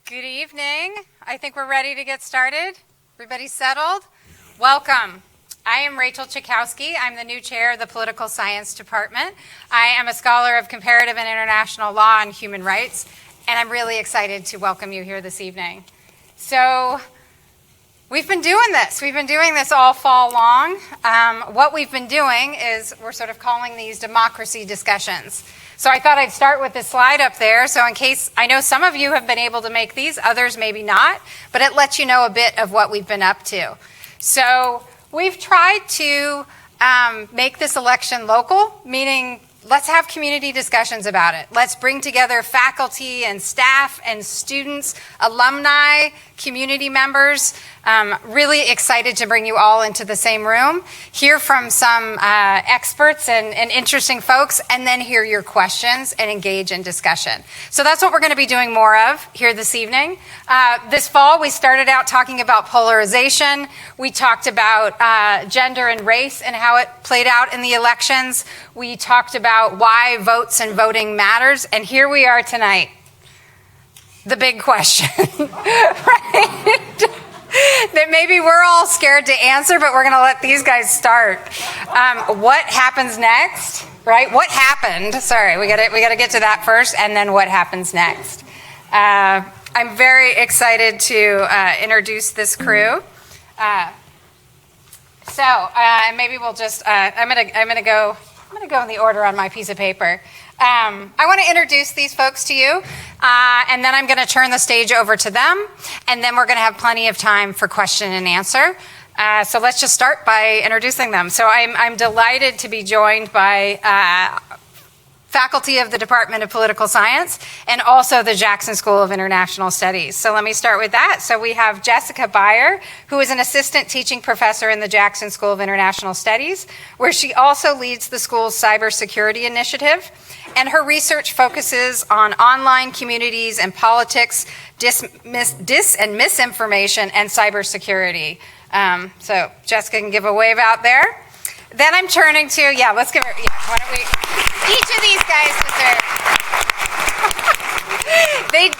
Good evening. I think we're ready to get started. Everybody settled? Welcome. I am Rachel Cichowski. I'm the new chair of the Political Science Department. I am a scholar of comparative and international law and human rights, and I'm really excited to welcome you here this evening. So, we've been doing this. We've been doing this all fall long. What we've been doing is we're sort of calling these democracy discussions. So I thought I'd start with this slide up there. So in case, I know some of you have been able to make these, others maybe not, but it lets you know a bit of what we've been up to. So we've tried to make this election local, meaning let's have community discussions about it. Let's bring together faculty and staff and students, alumni, community members. Really excited to bring you all into the same room, hear from some experts and interesting folks, and then hear your questions and engage in discussion. So that's what we're going to be doing more of here this evening. This fall, we started out talking about polarization. We talked about gender and race and how it played out in the elections. We talked about why votes and voting matters, and here we are tonight. The big question, right? That maybe we're all scared to answer, but we're going to let these guys start. What happens next, right? What happened? Sorry, we got to get to that first, and then what happens next. I'm very excited to introduce this crew. Maybe we'll just. I'm gonna go in the order on my piece of paper. I want to introduce these folks to you, and then I'm going to turn the stage over to them, and then we're going to have plenty of time for question and answer. So let's just start by introducing them. So I'm delighted to be joined by faculty of the Department of Political Science and also the Jackson School of International Studies. So let me start with that. So we have Jessica Beyer, who is an assistant teaching professor in the Jackson School of International Studies, where she also leads the school's cybersecurity initiative. And her research focuses on online communities and politics, dis and misinformation, and cybersecurity. So Jessica can give a wave out there. Then I'm turning to, let's give her, why don't we, each of these guys deserve,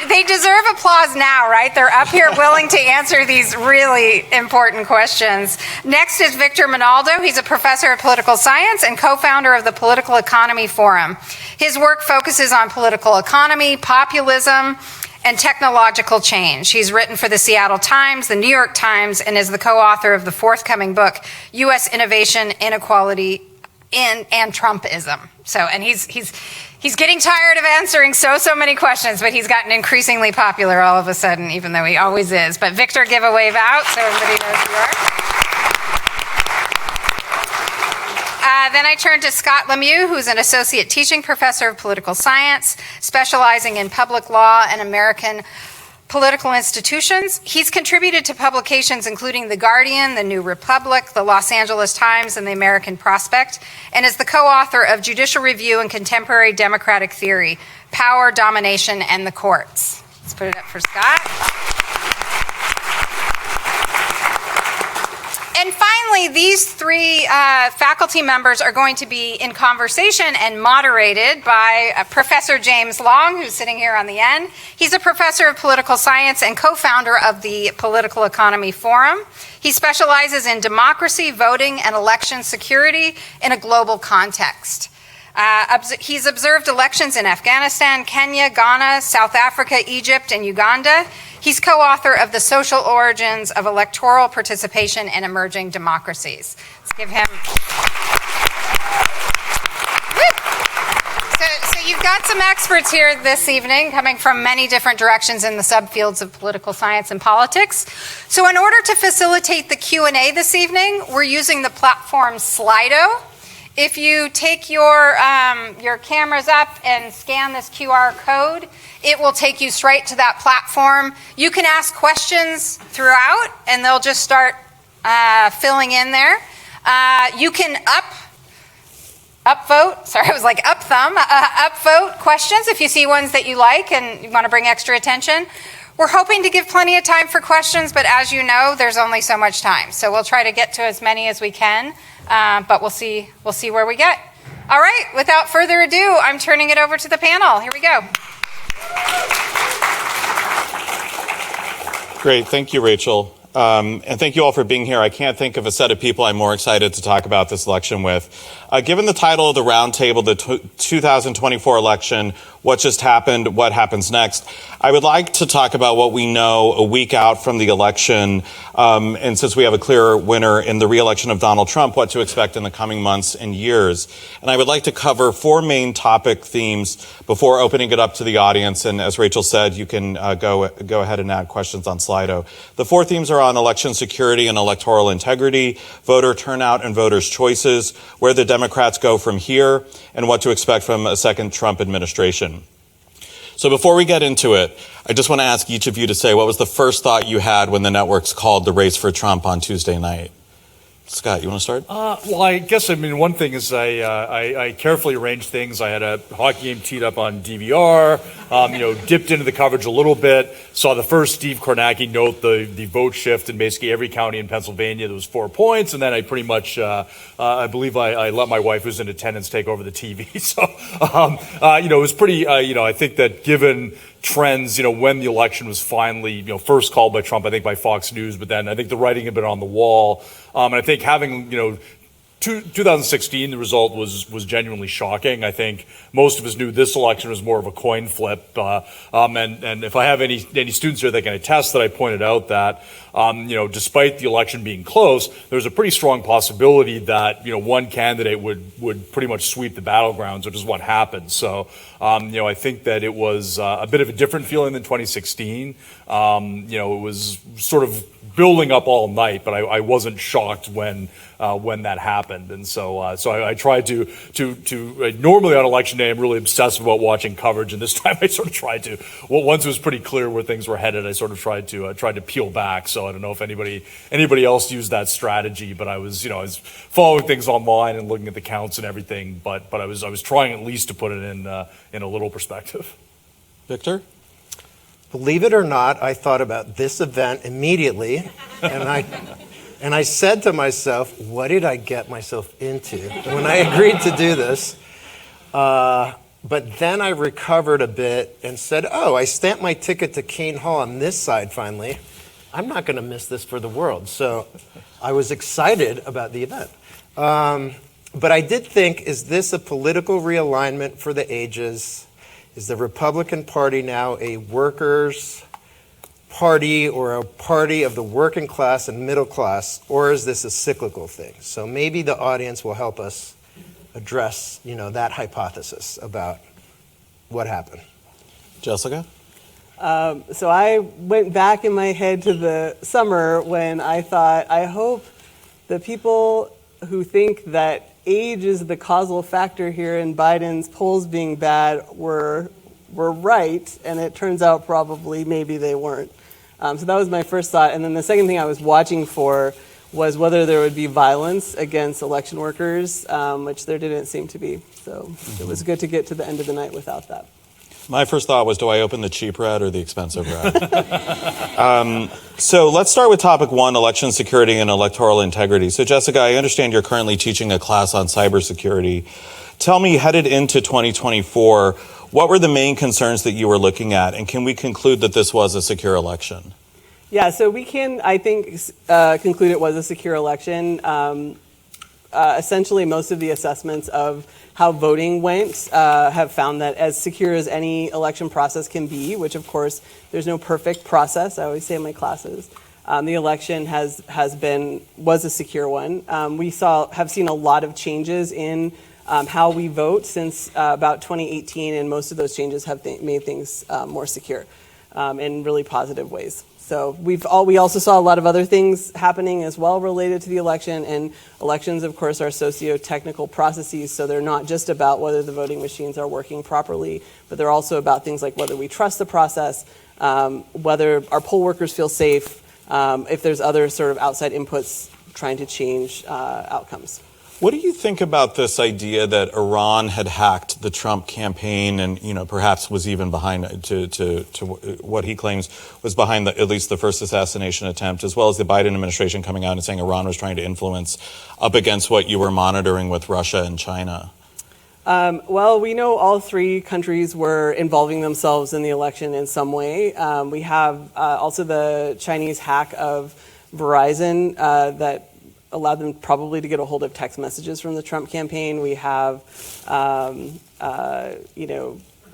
they deserve applause now, right? They're up here willing to answer these really important questions. Next is Victor Menaldo. He's a professor of political science and co-founder of the Political Economy Forum. His work focuses on political economy, populism, and technological change. He's written for the Seattle Times, the New York Times, and is the co-author of the forthcoming book, U.S. Innovation, Inequality, and Trumpism. So, and he's getting tired of answering so many questions, but he's gotten increasingly popular all of a sudden, even though he always is. But Victor, give a wave out so everybody knows who you are. Then I turn to Scott Lemieux, who's an associate teaching professor of political science, specializing in public law and American political institutions. He's contributed to publications including The Guardian, The New Republic, The Los Angeles Times, and The American Prospect, and is the co-author of Judicial Review and Contemporary Democratic Theory, Power, Domination, and the Courts. Let's put it up for Scott. And finally, these three faculty members are going to be in conversation and moderated by Professor James Long, who's sitting here on the end. He's a professor of political science and co-founder of the Political Economy Forum. He specializes in democracy, voting, and election security in a global context. He's observed elections in Afghanistan, Kenya, Ghana, South Africa, Egypt, and Uganda. He's co-author of The Social Origins of Electoral Participation in Emerging Democracies. Let's give him... So you've got some experts here this evening coming from many different directions in the subfields of political science and politics. So in order to facilitate the Q&A this evening, we're using the platform Slido. If you take your cameras up and scan this QR code, it will take you straight to that platform. You can ask questions throughout, and they'll just start filling in there. You can upvote questions if you see ones that you like and you want to bring extra attention. We're hoping to give plenty of time for questions, but as you know, there's only so much time. So we'll try to get to as many as we can, but we'll see where we get. All right, without further ado, I'm turning it over to the panel. Here we go. Great. Thank you, Rachel. And thank you all for being here. I can't think of a set of people I'm more excited to talk about this election with. Given the title of the roundtable, the 2024 election, what just happened, what happens next, I would like to talk about what we know a week out from the election, and since we have a clear winner in the re-election of Donald Trump, what to expect in the coming months and years. And I would like to cover four main topic themes before opening it up to the audience. And as Rachel said, you can go ahead and add questions on Slido. The four themes are on election security and electoral integrity, voter turnout and voters' choices, where the Democrats go from here, and what to expect from a second Trump administration. So before we get into it, I just want to ask each of you to say what was the first thought you had when the networks called the race for Trump on Tuesday night? Scott, you want to start? Well, I guess, one thing is I carefully arranged things. I had a hockey game teed up on DVR, dipped into the coverage a little bit, saw the first Steve Kornacki note the vote shift in basically every county in Pennsylvania. There was 4 points, and then I pretty much, I believe I let my wife who's in attendance take over the TV. So, it was pretty, I think that given trends, when the election was finally, first called by Trump, I think by Fox News, but then I think the writing had been on the wall. And I think having, 2016, the result was genuinely shocking. I think most of us knew this election was more of a coin flip. And if I have any students here that can attest that I pointed out that, despite the election being close, there's a pretty strong possibility that, one candidate would pretty much sweep the battlegrounds, which is what happened. So, I think that it was a bit of a different feeling than 2016. It was sort of building up all night, but I wasn't shocked when that happened. And so I tried to normally on election day, I'm really obsessed about watching coverage. And this time I sort of tried to, once it was pretty clear where things were headed, I sort of tried to peel back. So I don't know if anybody else used that strategy, but I was following things online and looking at the counts and everything. But I was trying at least to put it in a little perspective. Victor? Believe it or not, I thought about this event immediately, and I said to myself, what did I get myself into when I agreed to do this? But then I recovered a bit and said, I stamped my ticket to Kane Hall on this side finally. I'm not going to miss this for the world. So I was excited about the event. But I did think, is this a political realignment for the ages? Is the Republican Party now a workers' party or a party of the working class and middle class, or is this a cyclical thing? So maybe the audience will help us address, that hypothesis about what happened. Jessica? So I went back in my head to the summer when I thought, I hope the people who think that age is the causal factor here in Biden's polls being bad were right, and it turns out probably maybe they weren't. So that was my first thought. And then the second thing I was watching for was whether there would be violence against election workers, which there didn't seem to be. So it was good to get to the end of the night without that. My first thought was, do I open the cheap route or the expensive route? So let's start with topic one, election security and electoral integrity. So Jessica, I understand you're currently teaching a class on cybersecurity. Tell me, headed into 2024, what were the main concerns that you were looking at? And can we conclude that this was a secure election? Yeah, so we can, I think, conclude it was a secure election. Essentially, most of the assessments of how voting went have found that as secure as any election process can be, which of course there's no perfect process, I always say in my classes, the election was a secure one. We have seen a lot of changes in how we vote since about 2018, and most of those changes have made things more secure in really positive ways. So we also saw a lot of other things happening as well related to the election, and elections, of course, are socio-technical processes, so they're not just about whether the voting machines are working properly, but they're also about things like whether we trust the process, whether our poll workers feel safe, if there's other sort of outside inputs trying to change outcomes. What do you think about this idea that Iran had hacked the Trump campaign and, perhaps was even behind to what he claims was behind at least the first assassination attempt, as well as the Biden administration coming out and saying Iran was trying to influence up against what you were monitoring with Russia and China? Well, we know all three countries were involving themselves in the election in some way. We have also the Chinese hack of Verizon that allowed them probably to get a hold of text messages from the Trump campaign. We have,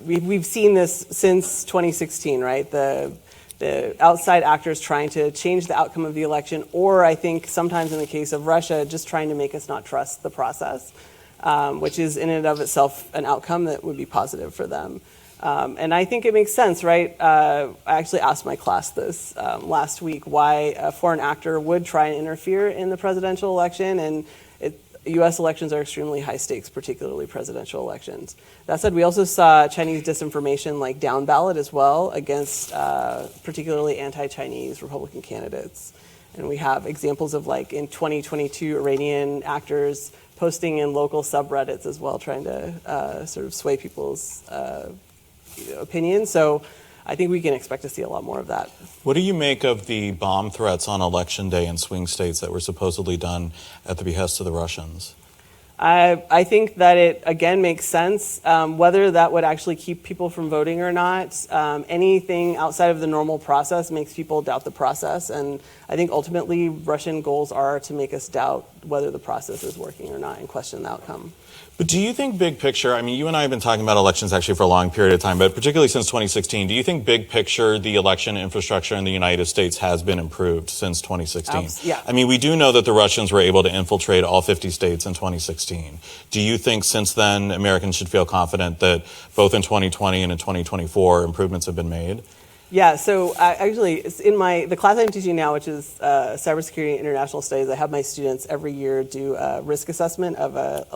we've seen this since 2016, right? The outside actors trying to change the outcome of the election, or I think sometimes in the case of Russia, just trying to make us not trust the process. Which is in and of itself an outcome that would be positive for them. And I think it makes sense, right? I actually asked my class this last week, why a foreign actor would try and interfere in the presidential election. And U.S. elections are extremely high stakes, particularly presidential elections. That said, we also saw Chinese disinformation like down ballot as well against particularly anti-Chinese Republican candidates. And we have examples of, like, in 2022, Iranian actors posting in local subreddits as well, trying to sort of sway people's opinions. So I think we can expect to see a lot more of that. What do you make of the bomb threats on Election Day in swing states that were supposedly done at the behest of the Russians? I think that it, again, makes sense. Whether that would actually keep people from voting or not, anything outside of the normal process makes people doubt the process. And I think ultimately Russian goals are to make us doubt whether the process is working or not and question the outcome. But do you think big picture, I mean, you and I have been talking about elections actually for a long period of time, but particularly since 2016, do you think big picture, the election infrastructure in the United States has been improved since 2016? Yeah. I mean, we do know that the Russians were able to infiltrate all 50 states in 2016. Do you think since then Americans should feel confident that both in 2020 and in 2024 improvements have been made? Yeah, so actually, it's in the class I'm teaching now, which is Cybersecurity and International Studies, I have my students every year do a risk assessment of a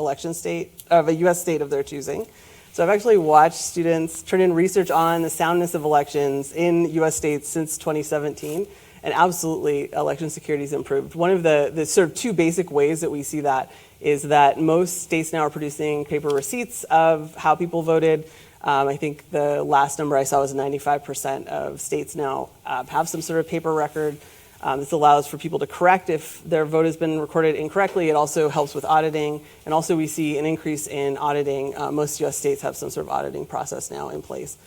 U.S. state of their choosing. So I've actually watched students turn in research on the soundness of elections in U.S. states since 2017, and absolutely election security has improved. One of the sort of two basic ways that we see that is that most states now are producing paper receipts of how people voted. I think the last number I saw was 95% of states now have some sort of paper record. This allows for people to correct if their vote has been recorded incorrectly. It also helps with auditing. And also we see an increase in auditing. Most US states have some sort of auditing process now in place.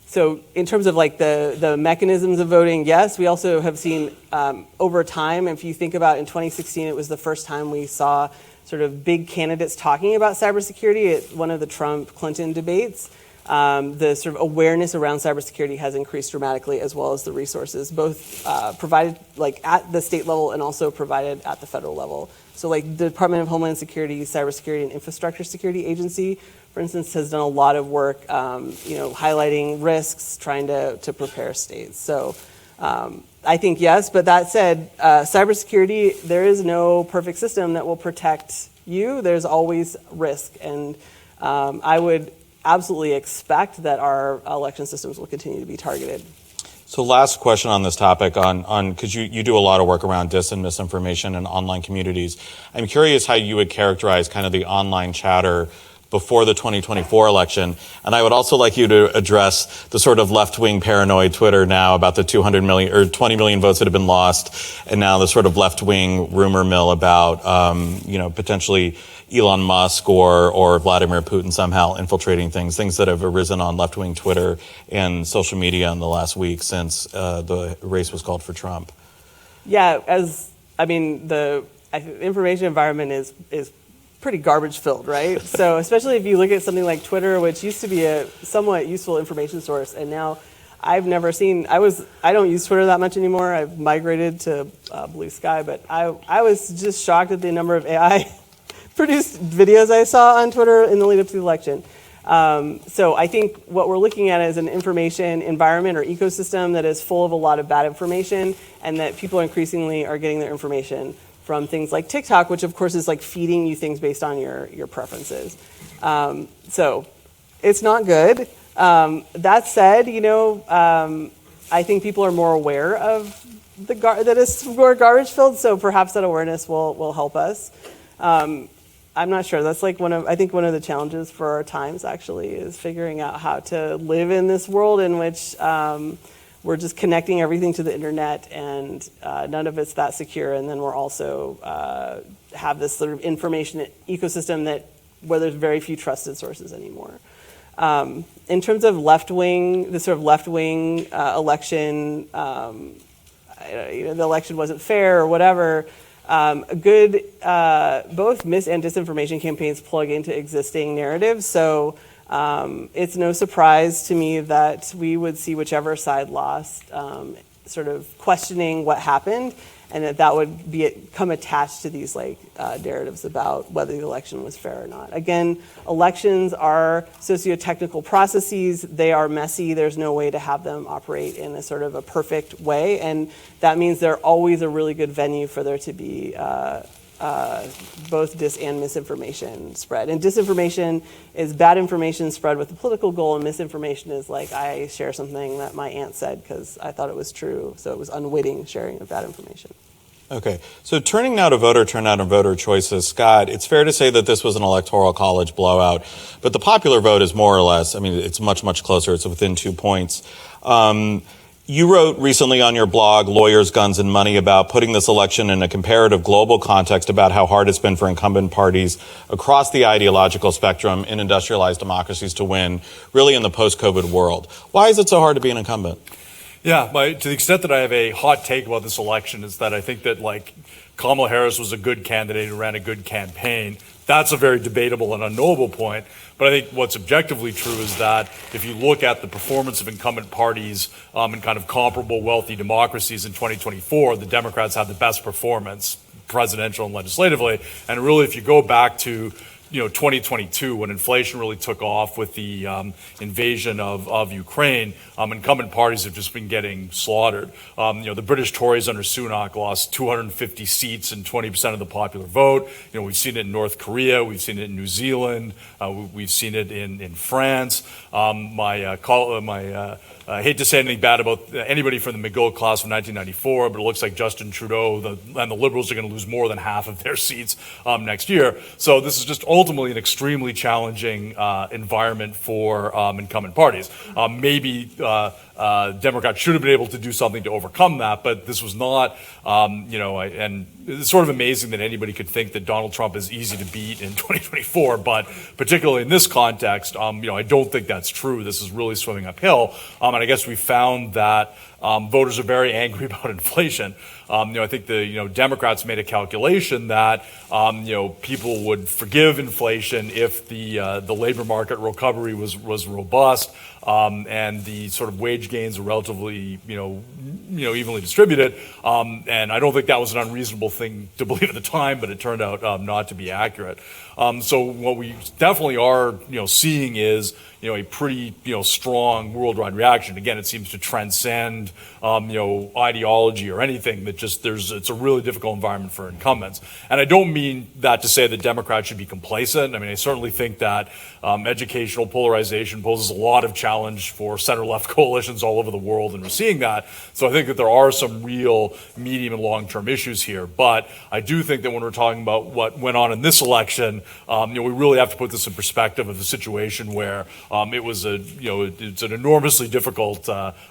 So in terms of like the mechanisms of voting, yes, we also have seen over time, if you think about in 2016, it was the first time we saw sort of big candidates talking about cybersecurity at one of the Trump-Clinton debates. The sort of awareness around cybersecurity has increased dramatically, as well as the resources, both provided like at the state level and also provided at the federal level. So like the Department of Homeland Security, Cybersecurity and Infrastructure Security Agency, for instance, has done a lot of work, highlighting risks, trying to prepare states. So I think yes, but that said, cybersecurity, there is no perfect system that will protect you. There's always risk, and I would absolutely expect that our election systems will continue to be targeted. So last question on this topic, because you do a lot of work around dis and misinformation in online communities. I'm curious how you would characterize kind of the online chatter before the 2024 election. And I would also like you to address the sort of left-wing paranoid Twitter now about the 200 million or 20 million votes that have been lost, and now the sort of left-wing rumor mill about, potentially Elon Musk or Vladimir Putin somehow infiltrating things that have arisen on left-wing Twitter and social media in the last week since the race was called for Trump. Yeah, the information environment is pretty garbage filled, right? So especially if you look at something like Twitter, which used to be a somewhat useful information source, and now I don't use Twitter that much anymore. I've migrated to Blue Sky, but I was just shocked at the number of AI produced videos I saw on Twitter in the lead up to the election. So I think what we're looking at is an information environment or ecosystem that is full of a lot of bad information, and that people increasingly are getting their information from things like TikTok, which of course is like feeding you things based on your preferences. So it's not good. That said, I think people are more aware of that it's more garbage filled, so perhaps that awareness will help us. I'm not sure. That's like I think one of the challenges for our times actually is figuring out how to live in this world in which we're just connecting everything to the internet, and none of it's that secure. And then we're also have this sort of information ecosystem that where there's very few trusted sources anymore. In terms of left-wing, the sort of left-wing election, the election wasn't fair or whatever, both mis and disinformation campaigns plug into existing narratives. So it's no surprise to me that we would see whichever side lost sort of questioning what happened, and that would become attached to these narratives about whether the election was fair or not. Again, elections are socio-technical processes. They are messy. There's no way to have them operate in a sort of a perfect way, and that means they're always a really good venue for there to be both dis and misinformation spread. And disinformation is bad information spread with a political goal, and misinformation is like I share something that my aunt said because I thought it was true, so it was unwitting sharing of bad information. Okay, so turning now to voter turnout and voter choices, Scott, it's fair to say that this was an electoral college blowout, but the popular vote is more or less, I mean, it's much, much closer. It's within 2 points. You wrote recently on your blog, Lawyers, Guns, and Money, about putting this election in a comparative global context about how hard it's been for incumbent parties across the ideological spectrum in industrialized democracies to win, really in the post-COVID world. Why is it so hard to be an incumbent? Yeah, to the extent that I have a hot take about this election is that I think that Kamala Harris was a good candidate who ran a good campaign. That's a very debatable and unknowable point. But I think what's objectively true is that if you look at the performance of incumbent parties in kind of comparable wealthy democracies in 2024, the Democrats had the best performance, presidential and legislatively. And really, if you go back to 2022, when inflation really took off with the invasion of Ukraine, incumbent parties have just been getting slaughtered. The British Tories under Sunak lost 250 seats and 20% of the popular vote. We've seen it in North Korea, we've seen it in New Zealand, we've seen it in France. I hate to say anything bad about anybody from the McGill class of 1994, but it looks like Justin Trudeau and the Liberals are going to lose more than half of their seats next year. So this is just ultimately an extremely challenging environment for incumbent parties. Maybe Democrats should have been able to do something to overcome that, but this was not, and it's sort of amazing that anybody could think that Donald Trump is easy to beat in 2024, but particularly in this context, I don't think that's true. This is really swimming uphill, and I guess we found that voters are very angry about inflation. I think the Democrats made a calculation that people would forgive inflation if the labor market recovery was robust and the sort of wage gains are relatively evenly distributed. And I don't think that was an unreasonable thing to believe at the time, but it turned out not to be accurate. So what we definitely are seeing is a pretty strong worldwide reaction. Again, it seems to transcend ideology or anything. That it's a really difficult environment for incumbents. And I don't mean that to say that Democrats should be complacent. I mean, I certainly think that educational polarization poses a lot of challenge for center-left coalitions all over the world, and we're seeing that. So I think that there are some real medium and long-term issues here. But I do think that when we're talking about what went on in this election, we really have to put this in perspective of the situation where it's an enormously difficult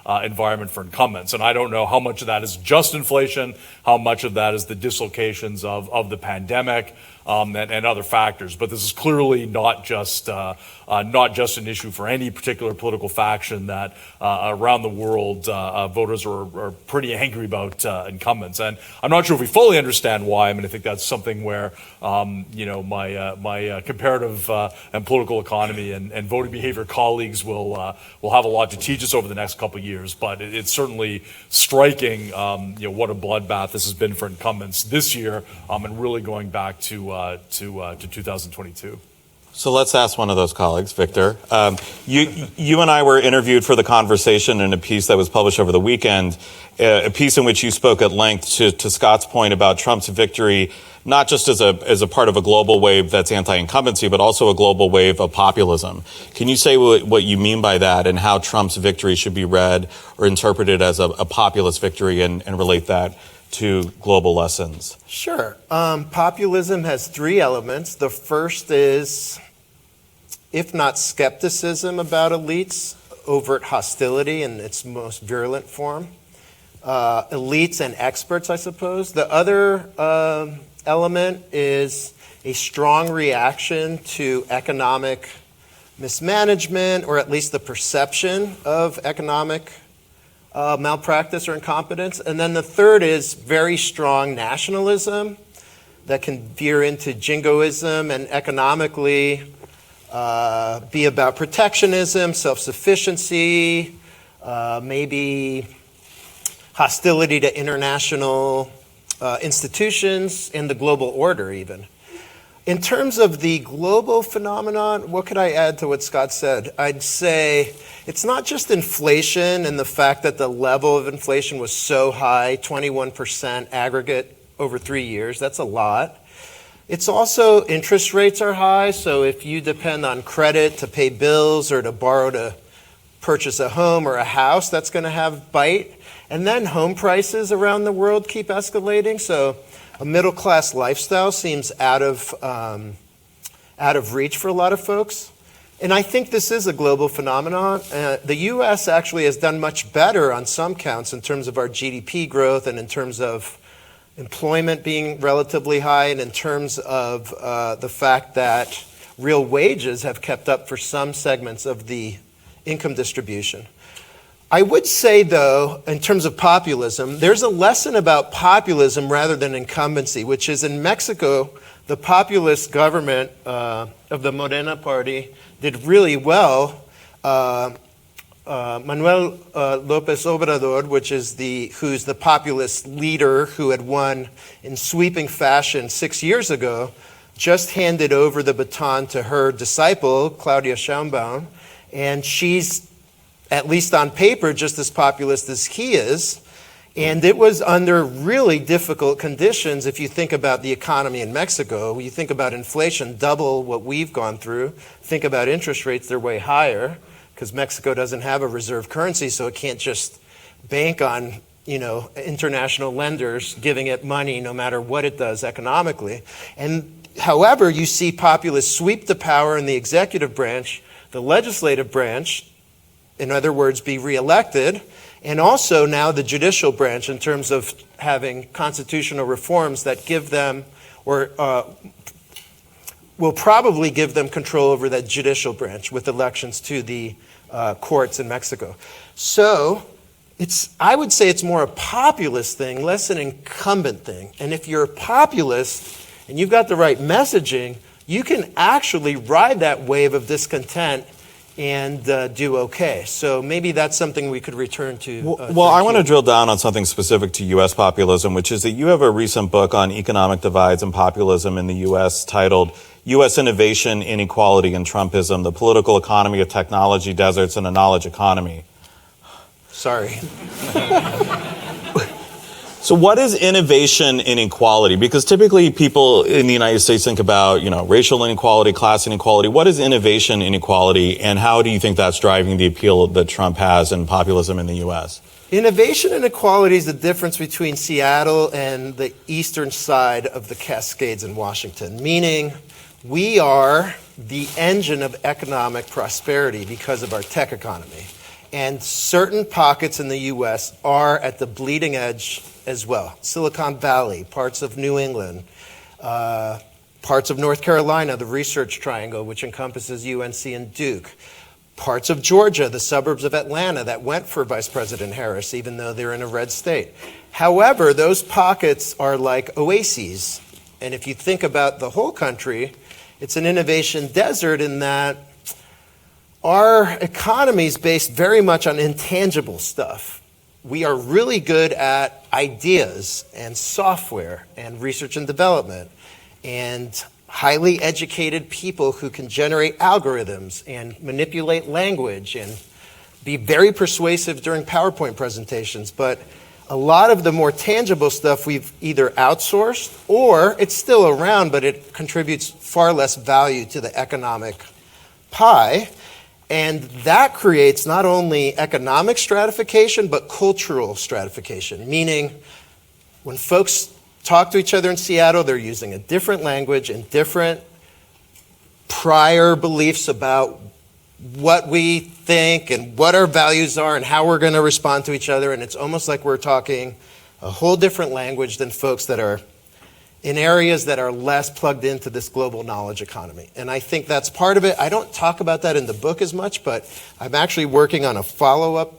environment for incumbents. And I don't know how much of that is just inflation, how much of that is the dislocations of the pandemic, and other factors. But this is clearly not just an issue for any particular political faction. That around the world, voters are pretty angry about incumbents, and I'm not sure if we fully understand why. I mean, I think that's something where my comparative and political economy and voting behavior colleagues will have a lot to teach us over the next couple of years. But it's certainly striking, what a bloodbath this has been for incumbents this year, and really going back to 2022. So let's ask one of those colleagues, Victor. You and I were interviewed for The Conversation in a piece that was published over the weekend, a piece in which you spoke at length to Scott's point about Trump's victory, not just as a part of a global wave that's anti-incumbency, but also a global wave of populism. Can you say what you mean by that and how Trump's victory should be read or interpreted as a populist victory and relate that to global lessons? Sure. Populism has three elements. The first is, if not skepticism about elites, overt hostility in its most virulent form. elites and experts, I suppose. The other element is a strong reaction to economic mismanagement, or at least the perception of economic malpractice or incompetence. And then the third is very strong nationalism that can veer into jingoism and economically be about protectionism, self-sufficiency, maybe hostility to international institutions and the global order even. In terms of the global phenomenon, what could I add to what Scott said? I'd say it's not just inflation and the fact that the level of inflation was so high, 21% aggregate over 3 years. That's a lot. It's also interest rates are high, so if you depend on credit to pay bills or to borrow to purchase a home or a house, that's going to have bite. And then home prices around the world keep escalating, so a middle-class lifestyle seems out of reach for a lot of folks. And I think this is a global phenomenon. The U.S. actually has done much better on some counts in terms of our GDP growth and in terms of employment being relatively high and in terms of the fact that real wages have kept up for some segments of the income distribution. I would say, though, in terms of populism, there's a lesson about populism rather than incumbency, which is in Mexico, the populist government of the Morena party did really well. Manuel López Obrador, who's the populist leader who had won in sweeping fashion 6 years ago, just handed over the baton to her disciple, Claudia Sheinbaum, and she's, at least on paper, just as populist as he is. And it was under really difficult conditions. If you think about the economy in Mexico, you think about inflation, double what we've gone through. Think about interest rates, they're way higher because Mexico doesn't have a reserve currency, so it can't just bank on, international lenders giving it money no matter what it does economically. And however, you see populists sweep the power in the executive branch, the legislative branch, in other words, be reelected, and also now the judicial branch in terms of having constitutional reforms that give them, or will probably give them control over that judicial branch with elections to the courts in Mexico. So I would say it's more a populist thing, less an incumbent thing. And if you're a populist and you've got the right messaging, you can actually ride that wave of discontent and do okay. So maybe that's something we could return to. Well, I want to drill down on something specific to U.S. populism, which is that you have a recent book on economic divides and populism in the U.S. titled U.S. Innovation, Inequality, and Trumpism, the Political Economy of Technology Deserts and a Knowledge Economy. Sorry. So what is innovation inequality? Because typically people in the United States think about, racial inequality, class inequality. What is innovation inequality, and how do you think that's driving the appeal that Trump has in populism in the U.S.? Innovation inequality is the difference between Seattle and the eastern side of the Cascades in Washington, meaning we are the engine of economic prosperity because of our tech economy. And certain pockets in the U.S. are at the bleeding edge as well. Silicon Valley, parts of New England, parts of North Carolina, the Research Triangle, which encompasses UNC and Duke, parts of Georgia, the suburbs of Atlanta that went for Vice President Harris, even though they're in a red state. However, those pockets are like oases. And if you think about the whole country, it's an innovation desert in that our economy is based very much on intangible stuff. We are really good at ideas and software and research and development and highly educated people who can generate algorithms and manipulate language and be very persuasive during PowerPoint presentations. But a lot of the more tangible stuff we've either outsourced or it's still around, but it contributes far less value to the economic pie. And that creates not only economic stratification, but cultural stratification, meaning when folks talk to each other in Seattle, they're using a different language and different prior beliefs about what we think and what our values are and how we're going to respond to each other. And it's almost like we're talking a whole different language than folks that are in areas that are less plugged into this global knowledge economy. And I think that's part of it. I don't talk about that in the book as much, but I'm actually working on a follow-up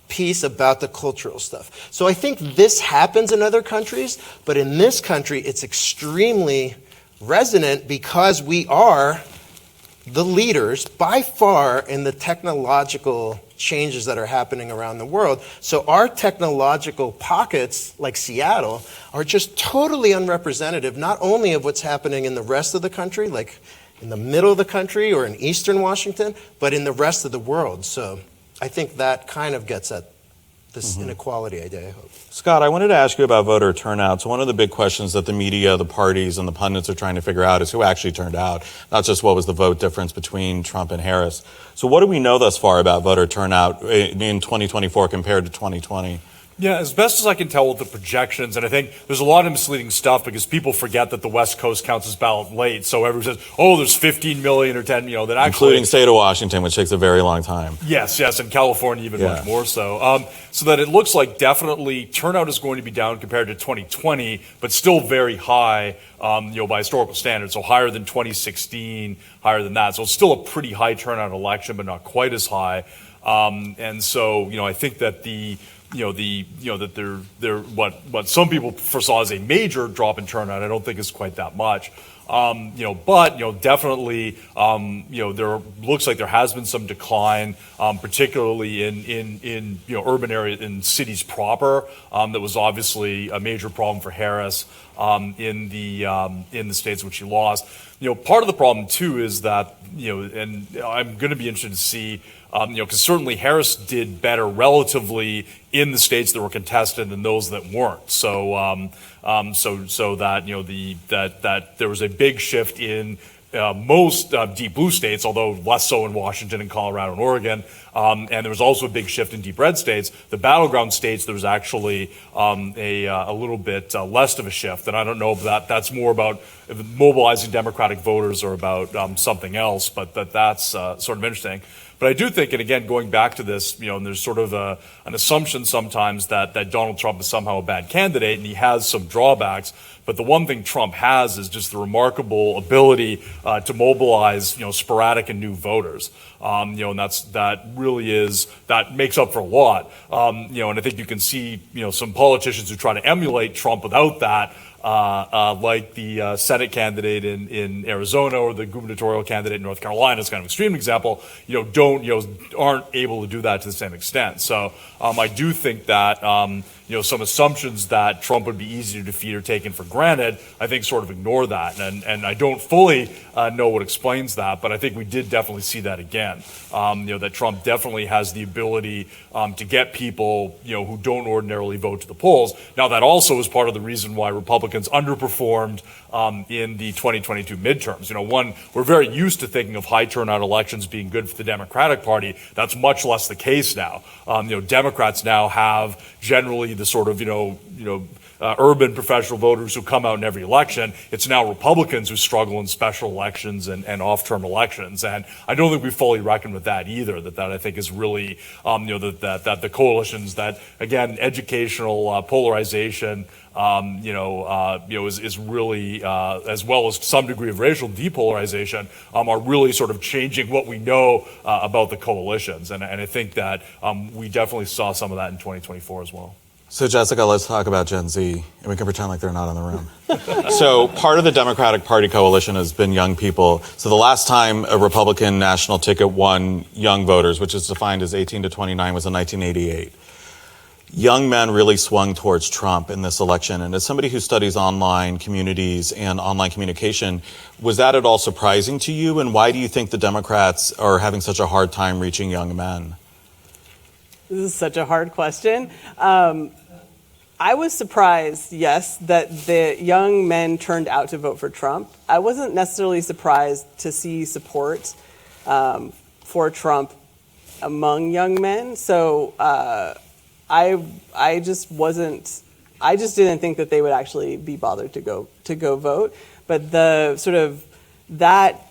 piece about the cultural stuff. So I think this happens in other countries, but in this country, it's extremely resonant because we are the leaders by far in the technological changes that are happening around the world. So our technological pockets, like Seattle, are just totally unrepresentative, not only of what's happening in the rest of the country, like in the middle of the country or in eastern Washington, but in the rest of the world. So I think that kind of gets at this inequality idea, I hope. Scott, I wanted to ask you about voter turnout. So one of the big questions that the media, the parties, and the pundits are trying to figure out is who actually turned out, not just what was the vote difference between Trump and Harris. So what do we know thus far about voter turnout in 2024 compared to 2020? Yeah, as best as I can tell with the projections, and I think there's a lot of misleading stuff because people forget that the West Coast counts as ballot late. So everyone says, oh, there's 15 million or 10, that actually... Including state of Washington, which takes a very long time. Yes, and California even much more so. So that it looks like definitely turnout is going to be down compared to 2020, but still very high, by historical standards. So higher than 2016, higher than that. So it's still a pretty high turnout election, but not quite as high. And so, I think that what some people foresaw as a major drop in turnout, I don't think is quite that much. But definitely, there looks like there has been some decline, particularly in urban areas, in cities proper. That was obviously a major problem for Harris in the states which he lost. Part of the problem too is that and I'm going to be interested to see. Because certainly Harris did better relatively in the states that were contested than those that weren't. So that there was a big shift in most deep blue states, although less so in Washington and Colorado and Oregon. And there was also a big shift in deep red states. The battleground states, there was actually a little bit less of a shift. And I don't know if that's more about mobilizing Democratic voters or about something else, but that's sort of interesting. But I do think, and again, going back to this, and there's sort of an assumption sometimes that Donald Trump is somehow a bad candidate, and he has some drawbacks. But the one thing Trump has is just the remarkable ability to mobilize, sporadic and new voters. And that makes up for a lot. And I think you can see, some politicians who try to emulate Trump without that. Like the Senate candidate in Arizona or the gubernatorial candidate in North Carolina is kind of an extreme example, aren't able to do that to the same extent. So I do think that, some assumptions that Trump would be easy to defeat are taken for granted, I think sort of ignore that. And I don't fully know what explains that, but I think we did definitely see that again. That Trump definitely has the ability to get people, who don't ordinarily vote to the polls. Now, that also is part of the reason why Republicans underperformed in the 2022 midterms. One, we're very used to thinking of high turnout elections being good for the Democratic Party. That's much less the case now. Democrats now have generally the sort of, urban professional voters who come out in every election. It's now Republicans who struggle in special elections and off-term elections. And I don't think we fully reckon with that either, that I think is really, that the coalitions that, again, educational polarization, is really, as well as some degree of racial depolarization, are really sort of changing what we know about the coalitions. And I think that we definitely saw some of that in 2024 as well. So, Jessica, let's talk about Gen Z, and we can pretend like they're not in the room. So, part of the Democratic Party coalition has been young people. So, the last time a Republican national ticket won young voters, which is defined as 18 to 29, was in 1988. Young men really swung towards Trump in this election. And as somebody who studies online communities and online communication, was that at all surprising to you? And why do you think the Democrats are having such a hard time reaching young men? This is such a hard question. I was surprised, yes, that the young men turned out to vote for Trump. I wasn't necessarily surprised to see support for Trump among young men. So I just didn't think that they would actually be bothered to go vote. But the sort of that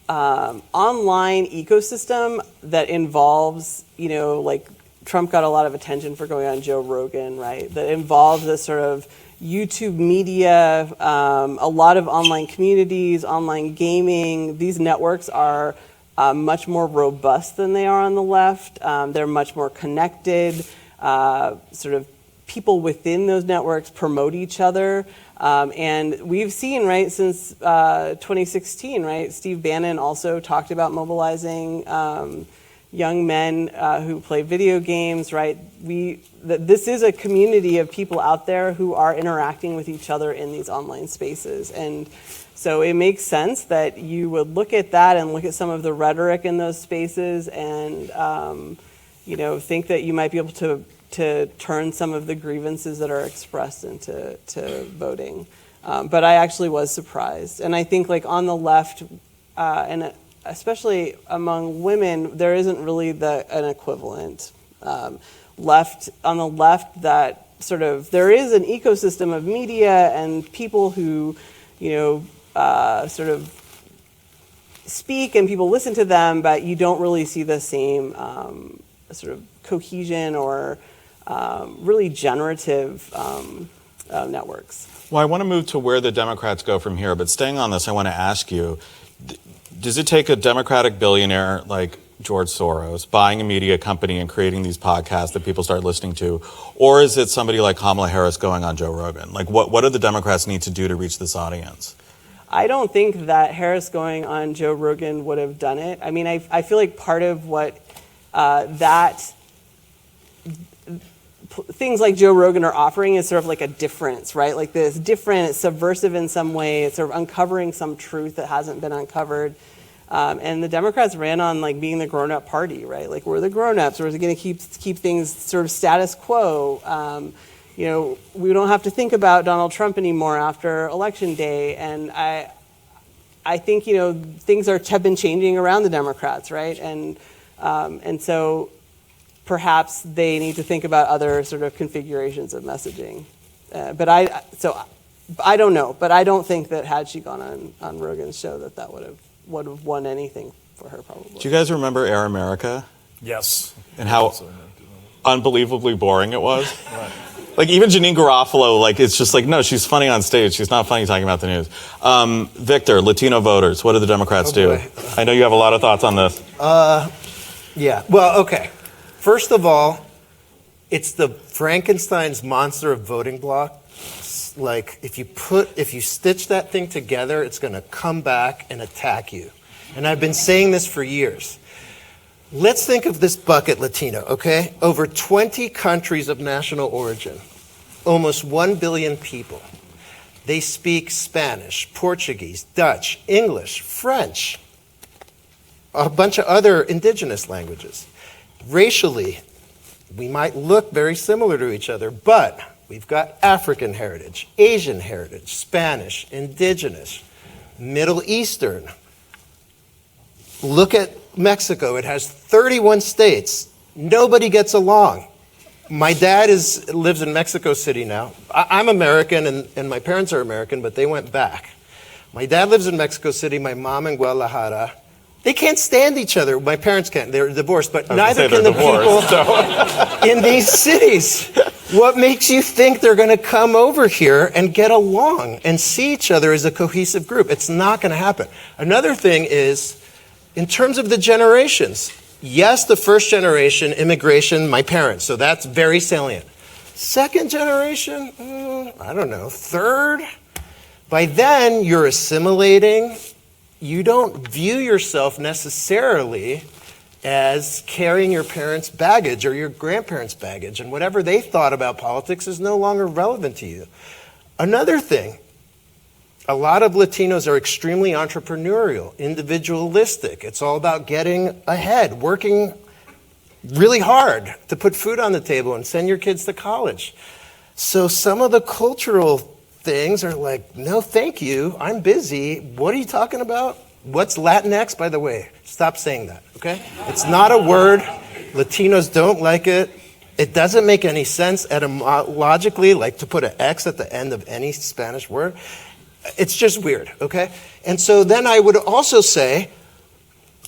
online ecosystem that involves, like Trump got a lot of attention for going on Joe Rogan, right? That involves this sort of YouTube media, a lot of online communities, online gaming. These networks are much more robust than they are on the left. They're much more connected. Sort of people within those networks promote each other. And we've seen, right, since 2016, right, Steve Bannon also talked about mobilizing young men who play video games, right? This is a community of people out there who are interacting with each other in these online spaces. And so it makes sense that you would look at that and look at some of the rhetoric in those spaces and, think that you might be able to turn some of the grievances that are expressed into voting. But I actually was surprised. And I think like on the left, and especially among women, there isn't really an equivalent. On the left, that sort of, there is an ecosystem of media and people who, sort of speak and people listen to them, but you don't really see the same sort of cohesion or really generative networks. Well, I want to move to where the Democrats go from here, but staying on this, I want to ask you, does it take a Democratic billionaire like George Soros buying a media company and creating these podcasts that people start listening to, or is it somebody like Kamala Harris going on Joe Rogan? Like, what do the Democrats need to do to reach this audience? I don't think that Harris going on Joe Rogan would have done it. I mean, I feel like part of what things like Joe Rogan are offering is sort of like a difference, right? Like this different, it's subversive in some way, it's sort of uncovering some truth that hasn't been uncovered. And the Democrats ran on like being the grown-up party, right? Like we're the grown-ups, we're going to keep things sort of status quo. We don't have to think about Donald Trump anymore after Election Day. And I think, things have been changing around the Democrats, right? And so perhaps they need to think about other sort of configurations of messaging. But I don't know. But I don't think that had she gone on Rogan's show that would have won anything for her probably. Do you guys remember Air America? Yes. And how unbelievably boring it was? Right. Like even Janine Garofalo, like it's just like, no, she's funny on stage. She's not funny talking about the news. Victor, Latino voters, what do the Democrats do? I know you have a lot of thoughts on this. Yeah. Well, okay. First of all, it's the Frankenstein's monster of voting bloc. Like if you stitch that thing together, it's going to come back and attack you. And I've been saying this for years. Let's think of this bucket Latino, okay? Over 20 countries of national origin, almost 1 billion people. They speak Spanish, Portuguese, Dutch, English, French, a bunch of other indigenous languages. Racially, we might look very similar to each other, but we've got African heritage, Asian heritage, Spanish, indigenous, Middle Eastern. Look at Mexico. It has 31 states. Nobody gets along. My dad lives in Mexico City now. I'm American, and my parents are American, but they went back. My dad lives in Mexico City, my mom in Guadalajara. They can't stand each other. My parents can't. They're divorced, but neither can the people in these cities. What makes you think they're going to come over here and get along and see each other as a cohesive group? It's not going to happen. Another thing is, in terms of the generations, yes, the first generation, immigration, my parents, so that's very salient. Second generation, I don't know, third? By then, you're assimilating. You don't view yourself necessarily as carrying your parents' baggage or your grandparents' baggage, and whatever they thought about politics is no longer relevant to you. Another thing, a lot of Latinos are extremely entrepreneurial, individualistic. It's all about getting ahead, working really hard to put food on the table and send your kids to college. So some of the cultural things are like, no, thank you, I'm busy. What are you talking about? What's Latinx, by the way? Stop saying that, okay? It's not a word. Latinos don't like it. It doesn't make any sense etymologically, like to put an X at the end of any Spanish word. It's just weird, okay? And so then I would also say,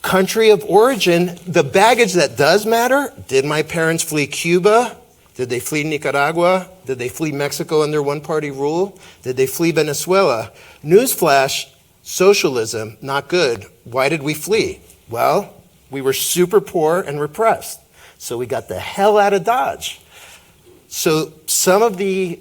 country of origin, the baggage that does matter, did my parents flee Cuba? Did they flee Nicaragua? Did they flee Mexico under one-party rule? Did they flee Venezuela? Newsflash, socialism, not good. Why did we flee? Well, we were super poor and repressed. So we got the hell out of Dodge. So some of the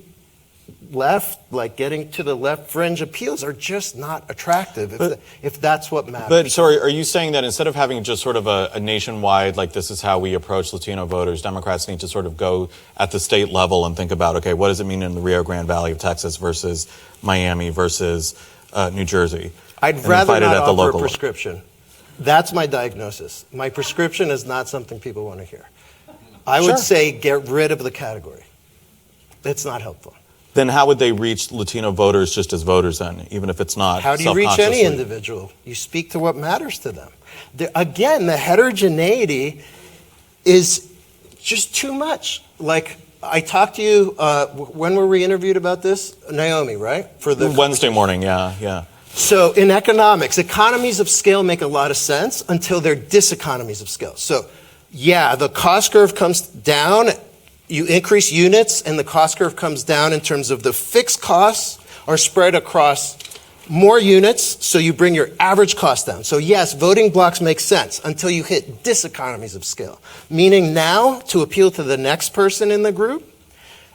left, like getting to the left fringe appeals, are just not attractive if that's what matters. But sorry, are you saying that instead of having just sort of a nationwide, like this is how we approach Latino voters, Democrats need to sort of go at the state level and think about, okay, what does it mean in the Rio Grande Valley of Texas versus Miami versus New Jersey? I'd rather not offer a prescription. That's my diagnosis. My prescription is not something people want to hear. I would say get rid of the category. It's not helpful. Then how would they reach Latino voters just as voters then, even if it's not How do you reach any individual? You speak to what matters to them. Again, the heterogeneity is just too much. Like, I talked to you, when were we interviewed about this? Naomi, right? For the Wednesday morning, yeah. So in economics, economies of scale make a lot of sense until they're diseconomies of scale. So yeah, the cost curve comes down, you increase units, and the cost curve comes down in terms of the fixed costs are spread across more units, so you bring your average cost down. So yes, voting blocks make sense until you hit diseconomies of scale. Meaning now, to appeal to the next person in the group,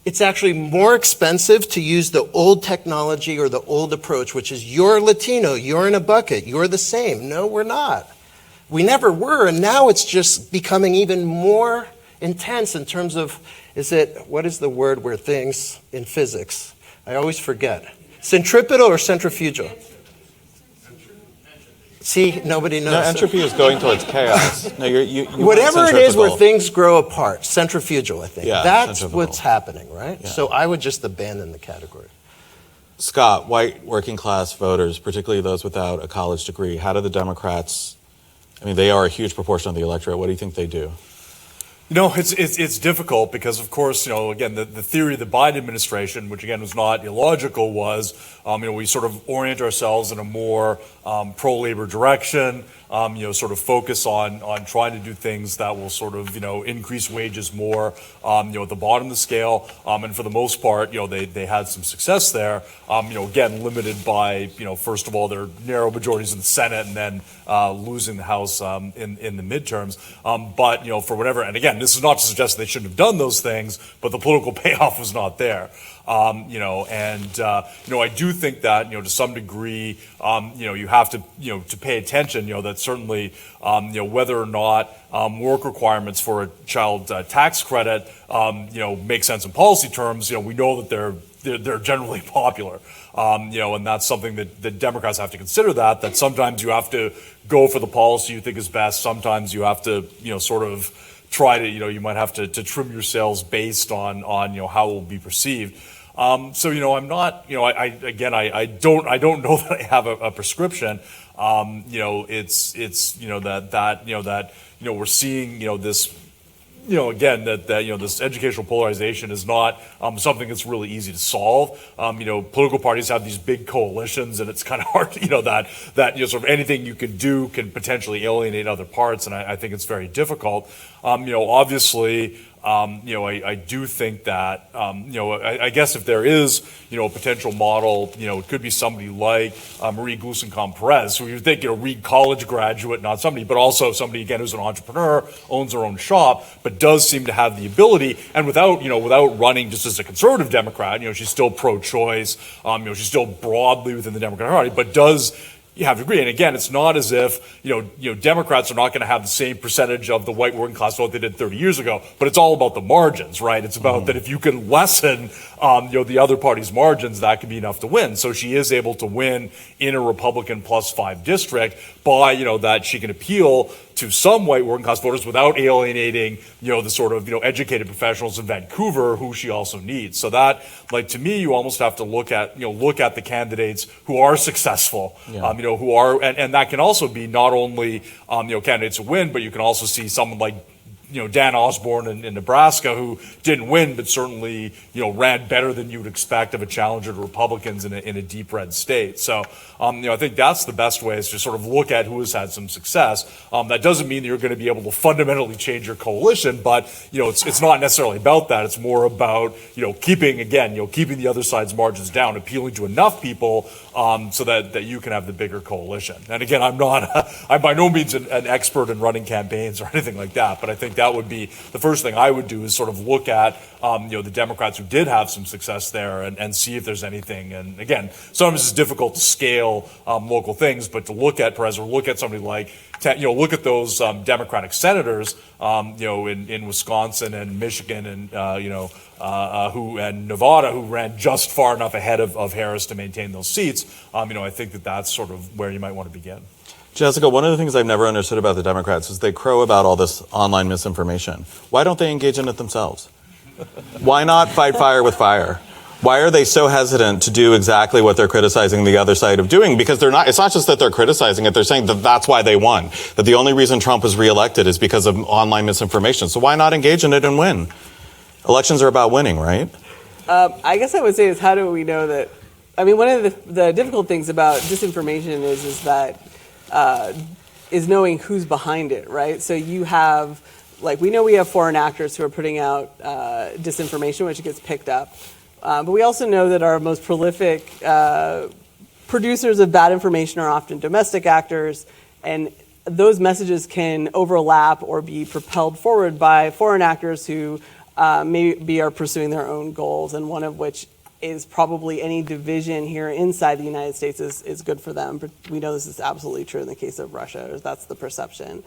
it's actually more expensive to use the old technology or the old approach, which is you're Latino, you're in a bucket, you're the same. No, we're not. We never were, and now it's just becoming even more intense in terms of, what is the word where things in physics? I always forget. Centripetal or centrifugal? See, nobody knows. No, entropy is going towards chaos. No, you whatever it is where things grow apart, centrifugal, I think. Yeah, that's what's happening, right? Yeah. So I would just abandon the category. Scott, white working class voters, particularly those without a college degree, how do the Democrats, they are a huge proportion of the electorate. What do you think they do? It's difficult because, of course, again, the theory of the Biden administration, which again was not illogical, was, we sort of orient ourselves in a more pro-labor direction, sort of focus on trying to do things that will sort of, increase wages more, at the bottom of the scale. And for the most part, they had some success there, again, limited by, first of all, their narrow majorities in the Senate and then losing the House in the midterms. But, for whatever, and again, this is not to suggest they shouldn't have done those things, but the political payoff was not there. I do think that, to some degree, you have to pay attention, that certainly, whether or not work requirements for a child tax credit, make sense in policy terms, we know that they're generally popular. And that's something that the Democrats have to consider that sometimes you have to go for the policy you think is best. Sometimes you have to, sort of try to, you might have to trim your sails based on, how it will be perceived. I'm not, I don't know that I have a prescription. It's we're seeing, this, again, that this educational polarization is not something that's really easy to solve. Political parties have these big coalitions, and it's kind of hard, that sort of anything you can do can potentially alienate other parts, and I think it's very difficult. Obviously, I do think that, I guess if there is, a potential model, it could be somebody like Marie Gluesenkamp-Perez, who you think, Reed College graduate, not somebody, but also somebody, again, who's an entrepreneur, owns her own shop, but does seem to have the ability, and without running just as a conservative Democrat, she's still pro-choice, she's still broadly within the Democratic Party, but does you have to agree. And again, it's not as if, Democrats are not going to have the same percentage of the white working class vote they did 30 years ago, but it's all about the margins, right? It's about that if you can lessen, the other party's margins, that could be enough to win. So she is able to win in a Republican +5 district by, that she can appeal to some white working class voters without alienating, the sort of, educated professionals in Vancouver who she also needs. So that, to me, you almost have to look at the candidates who are successful, who are, and that can also be not only, candidates who win, but you can also see someone like, Dan Osborne in Nebraska, who didn't win, but certainly, ran better than you would expect of a challenger to Republicans in a deep red state. So, I think that's the best way, is to sort of look at who has had some success. That doesn't mean that you're going to be able to fundamentally change your coalition, but, it's not necessarily about that. It's more about, keeping the other side's margins down, appealing to enough people so that you can have the bigger coalition. And again, I'm by no means an expert in running campaigns or anything like that, but I think that would be the first thing I would do, is sort of look at the Democrats who did have some success there and see if there's anything. And again, sometimes it's difficult to scale local things, but to look at Perez, or look at somebody like, look at those Democratic senators, in Wisconsin and Michigan and and Nevada, who ran just far enough ahead of Harris to maintain those seats. I think that's sort of where you might want to begin. Jessica, one of the things I've never understood about the Democrats is they crow about all this online misinformation. Why don't they engage in it themselves? Why not fight fire with fire? Why are they so hesitant to do exactly what they're criticizing the other side of doing? Because it's not just that they're criticizing it, they're saying that that's why they won. That the only reason Trump was reelected is because of online misinformation. So why not engage in it and win? Elections are about winning, right? I guess I would say is, how do we know that? I mean, one of the difficult things about disinformation is knowing who's behind it, right? So you have, we know we have foreign actors who are putting out disinformation, which gets picked up. But we also know that our most prolific producers of bad information are often domestic actors, and those messages can overlap or be propelled forward by foreign actors who maybe are pursuing their own goals, and one of which is probably any division here inside the United States is good for them. But we know this is absolutely true in the case of Russia, or that's the perception.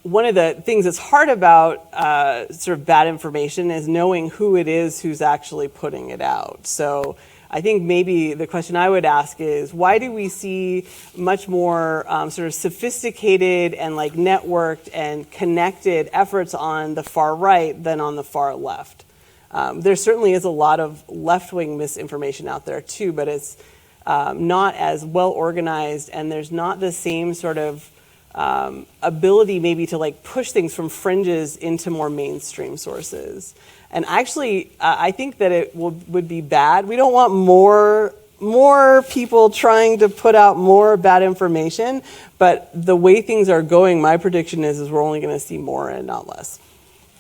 One of the things that's hard about sort of bad information is knowing who it is who's actually putting it out. So I think maybe the question I would ask is, why do we see much more sort of sophisticated and networked and connected efforts on the far right than on the far left? There certainly is a lot of left-wing misinformation out there too, but it's not as well organized, and there's not the same sort of ability maybe to push things from fringes into more mainstream sources. And actually, I think that it would be bad. We don't want more people trying to put out more bad information, but the way things are going, my prediction is we're only going to see more and not less.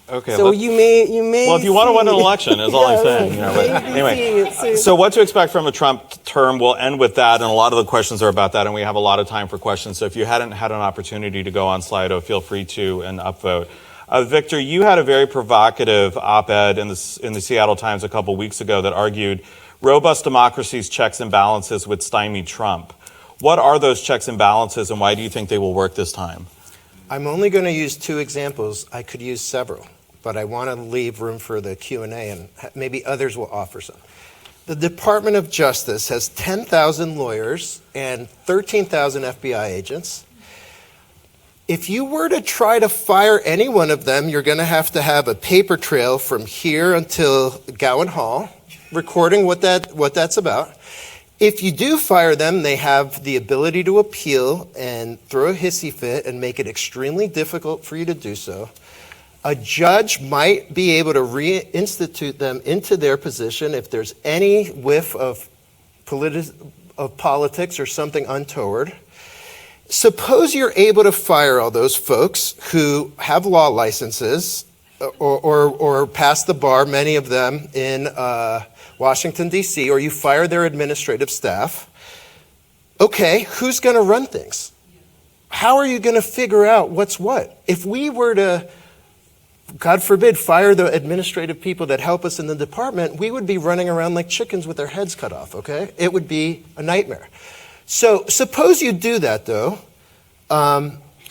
Okay. So you may. Well, if you want to win an election, is all I'm saying. Anyway, so what to expect from a Trump term? We'll end with that, and a lot of the questions are about that, and we have a lot of time for questions. So if you hadn't had an opportunity to go on Slido, feel free to and upvote. Victor, you had a very provocative op-ed in the Seattle Times a couple weeks ago that argued robust democracy's checks and balances would stymie Trump. What are those checks and balances, and why do you think they will work this time? I'm only going to use two examples. I could use several, but I want to leave room for the Q&A, and maybe others will offer some. The Department of Justice has 10,000 lawyers and 13,000 FBI agents. If you were to try to fire any one of them, you're going to have a paper trail from here until Gowan Hall, recording what that's about. If you do fire them, they have the ability to appeal and throw a hissy fit and make it extremely difficult for you to do so. A judge might be able to reinstitute them into their position if there's any whiff of politics or something untoward. Suppose you're able to fire all those folks who have law licenses or pass the bar, many of them in Washington, D.C., or you fire their administrative staff. Okay, who's going to run things? How are you going to figure out what's what? If we were to, God forbid, fire the administrative people that help us in the department, we would be running around like chickens with their heads cut off, okay? It would be a nightmare. So suppose you do that, though.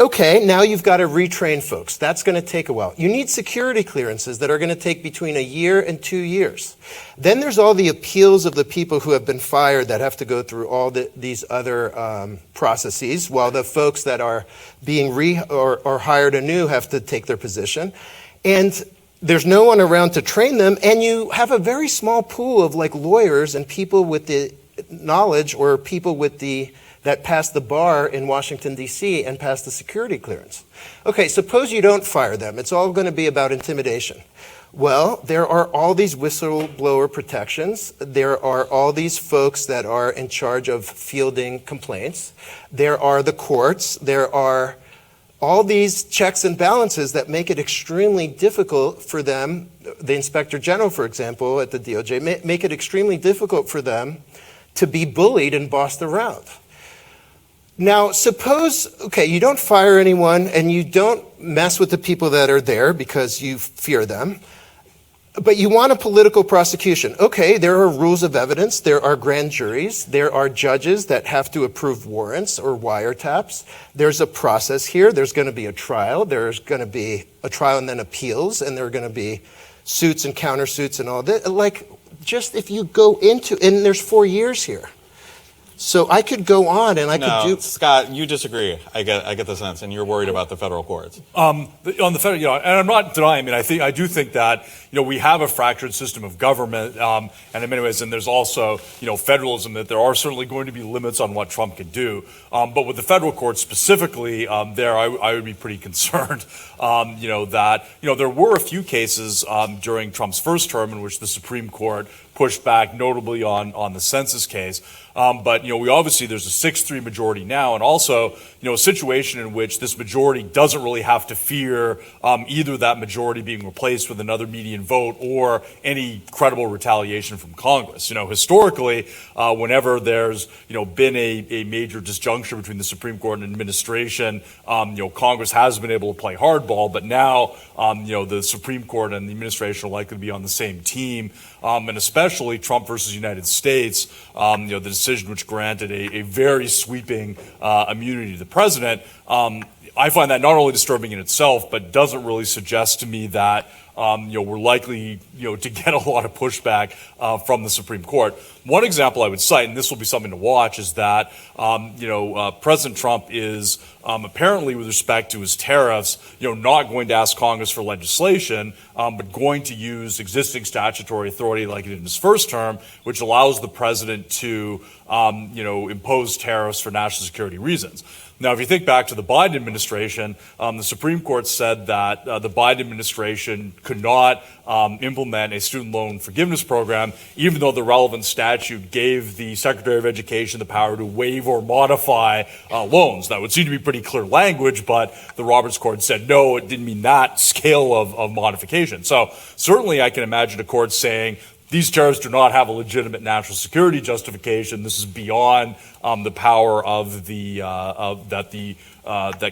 Okay, now you've got to retrain folks. That's going to take a while. You need security clearances that are going to take between 1 year and 2 years. Then there's all the appeals of the people who have been fired that have to go through all these other processes, while the folks that are being or hired anew have to take their position. And there's no one around to train them, and you have a very small pool of lawyers and people with the knowledge or people with the that passed the bar in Washington, D.C. and passed the security clearance. Okay, suppose you don't fire them. It's all going to be about intimidation. Well, there are all these whistleblower protections. There are all these folks that are in charge of fielding complaints. There are the courts. There are all these checks and balances that make it extremely difficult for them, the Inspector General, for example, at the DOJ, make it extremely difficult for them to be bullied and bossed around. Now, suppose, okay, you don't fire anyone and you don't mess with the people that are there because you fear them, but you want a political prosecution. Okay, there are rules of evidence, there are grand juries, there are judges that have to approve warrants or wiretaps. There's a process here, there's going to be a trial, there's going to be a trial and then appeals, and there are going to be suits and countersuits and all that. Like, just if you go into, and there's 4 years here. So I could go on and I could do. Scott, you disagree. I get the sense, and you're worried about the federal courts. On the federal, and I'm not denying. I mean, I do think that we have a fractured system of government, and in many ways, and there's also federalism, that there are certainly going to be limits on what Trump can do. But with the federal courts specifically, I would be pretty concerned. That there were a few cases during Trump's first term in which the Supreme Court pushed back, notably on the census case. But we obviously, there's a 6-3 majority now, and also a situation in which this majority doesn't really have to fear either that majority being replaced with another median vote or any credible retaliation from Congress. Historically, whenever there's been a major disjuncture between the Supreme Court and administration, Congress has been able to play hardball, but now the Supreme Court and the administration are likely to be on the same team, and especially Trump versus United States, the decision which granted a very sweeping immunity to the president. I find that not only disturbing in itself, but doesn't really suggest to me that we're likely to get a lot of pushback from the Supreme Court. One example I would cite, and this will be something to watch, is that President Trump is apparently, with respect to his tariffs, not going to ask Congress for legislation, but going to use existing statutory authority like he did in his first term, which allows the president to impose tariffs for national security reasons. Now, if you think back to the Biden administration, the Supreme Court said that the Biden administration could not implement a student loan forgiveness program, even though the relevant statute gave the Secretary of Education the power to waive or modify loans. That would seem to be pretty clear language, but the Roberts Court said no, it didn't mean that scale of modification. So certainly I can imagine a court saying, these tariffs do not have a legitimate national security justification. This is beyond the power of that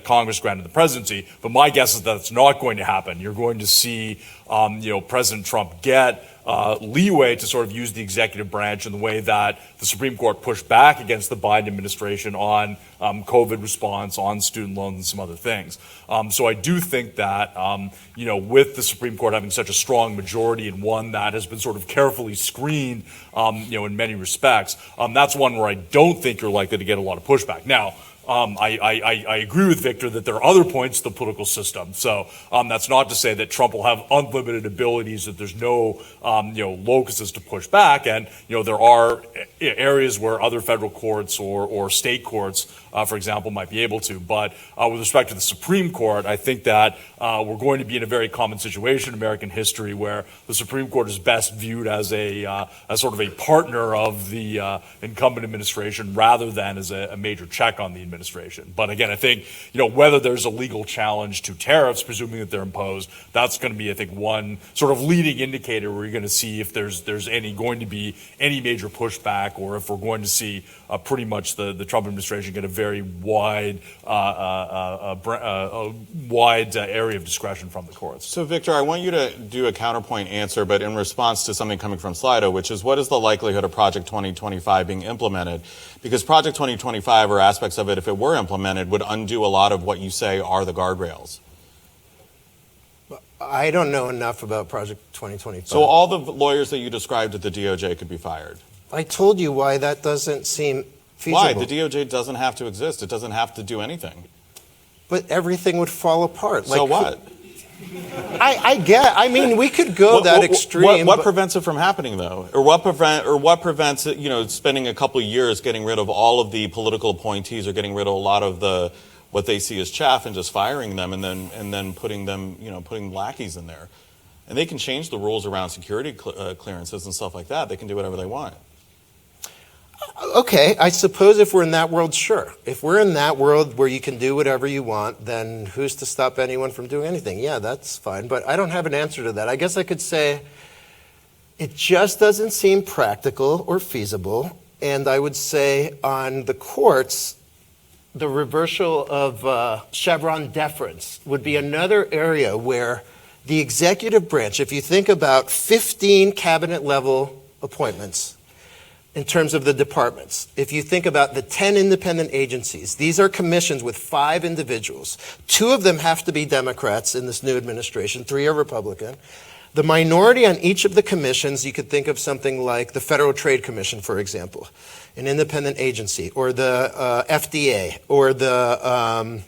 Congress granted the presidency. But my guess is that it's not going to happen. You're going to see, President Trump get leeway to sort of use the executive branch in the way that the Supreme Court pushed back against the Biden administration on COVID response, on student loans, and some other things. So I do think that, with the Supreme Court having such a strong majority and one that has been sort of carefully screened, in many respects, that's one where I don't think you're likely to get a lot of pushback. Now, I agree with Victor that there are other points to the political system. So that's not to say that Trump will have unlimited abilities, that there's no, locuses to push back. And, there are areas where other federal courts or state courts, for example, might be able to. But with respect to the Supreme Court, I think that we're going to be in a very common situation in American history where the Supreme Court is best viewed as as sort of a partner of the incumbent administration rather than as a major check on the administration. But again, I think, whether there's a legal challenge to tariffs, presuming that they're imposed, that's going to be, I think, one sort of leading indicator where you're going to see if there's going to be any major pushback, or if we're going to see pretty much the Trump administration get a very wide area of discretion from the courts. So, Victor, I want you to do a counterpoint answer, but in response to something coming from Slido, which is, what is the likelihood of Project 2025 being implemented? Because Project 2025, or aspects of it, if it were implemented, would undo a lot of what you say are the guardrails. I don't know enough about Project 2025. So all the lawyers that you described at the DOJ could be fired? I told you why that doesn't seem feasible. Why? The DOJ doesn't have to exist. It doesn't have to do anything. But everything would fall apart. So what? I mean, we could go that extreme. What but- prevents it from happening, though? Or what prevents it, spending a couple of years getting rid of all of the political appointees or getting rid of a lot of what they see as chaff and just firing them and then putting them, putting lackeys in there? And they can change the rules around security clearances and stuff like that. They can do whatever they want. Okay, I suppose if we're in that world, sure. If we're in that world where you can do whatever you want, then who's to stop anyone from doing anything? Yeah, that's fine. But I don't have an answer to that. I guess I could say it just doesn't seem practical or feasible. And I would say on the courts, the reversal of Chevron deference would be another area where the executive branch, if you think about 15 cabinet level appointments, in terms of the departments, if you think about the 10 independent agencies, these are commissions with 5 individuals. 2 of them have to be Democrats in this new administration, 3 are Republican. The minority on each of the commissions, you could think of something like the Federal Trade Commission, for example, an independent agency, or the FDA, or the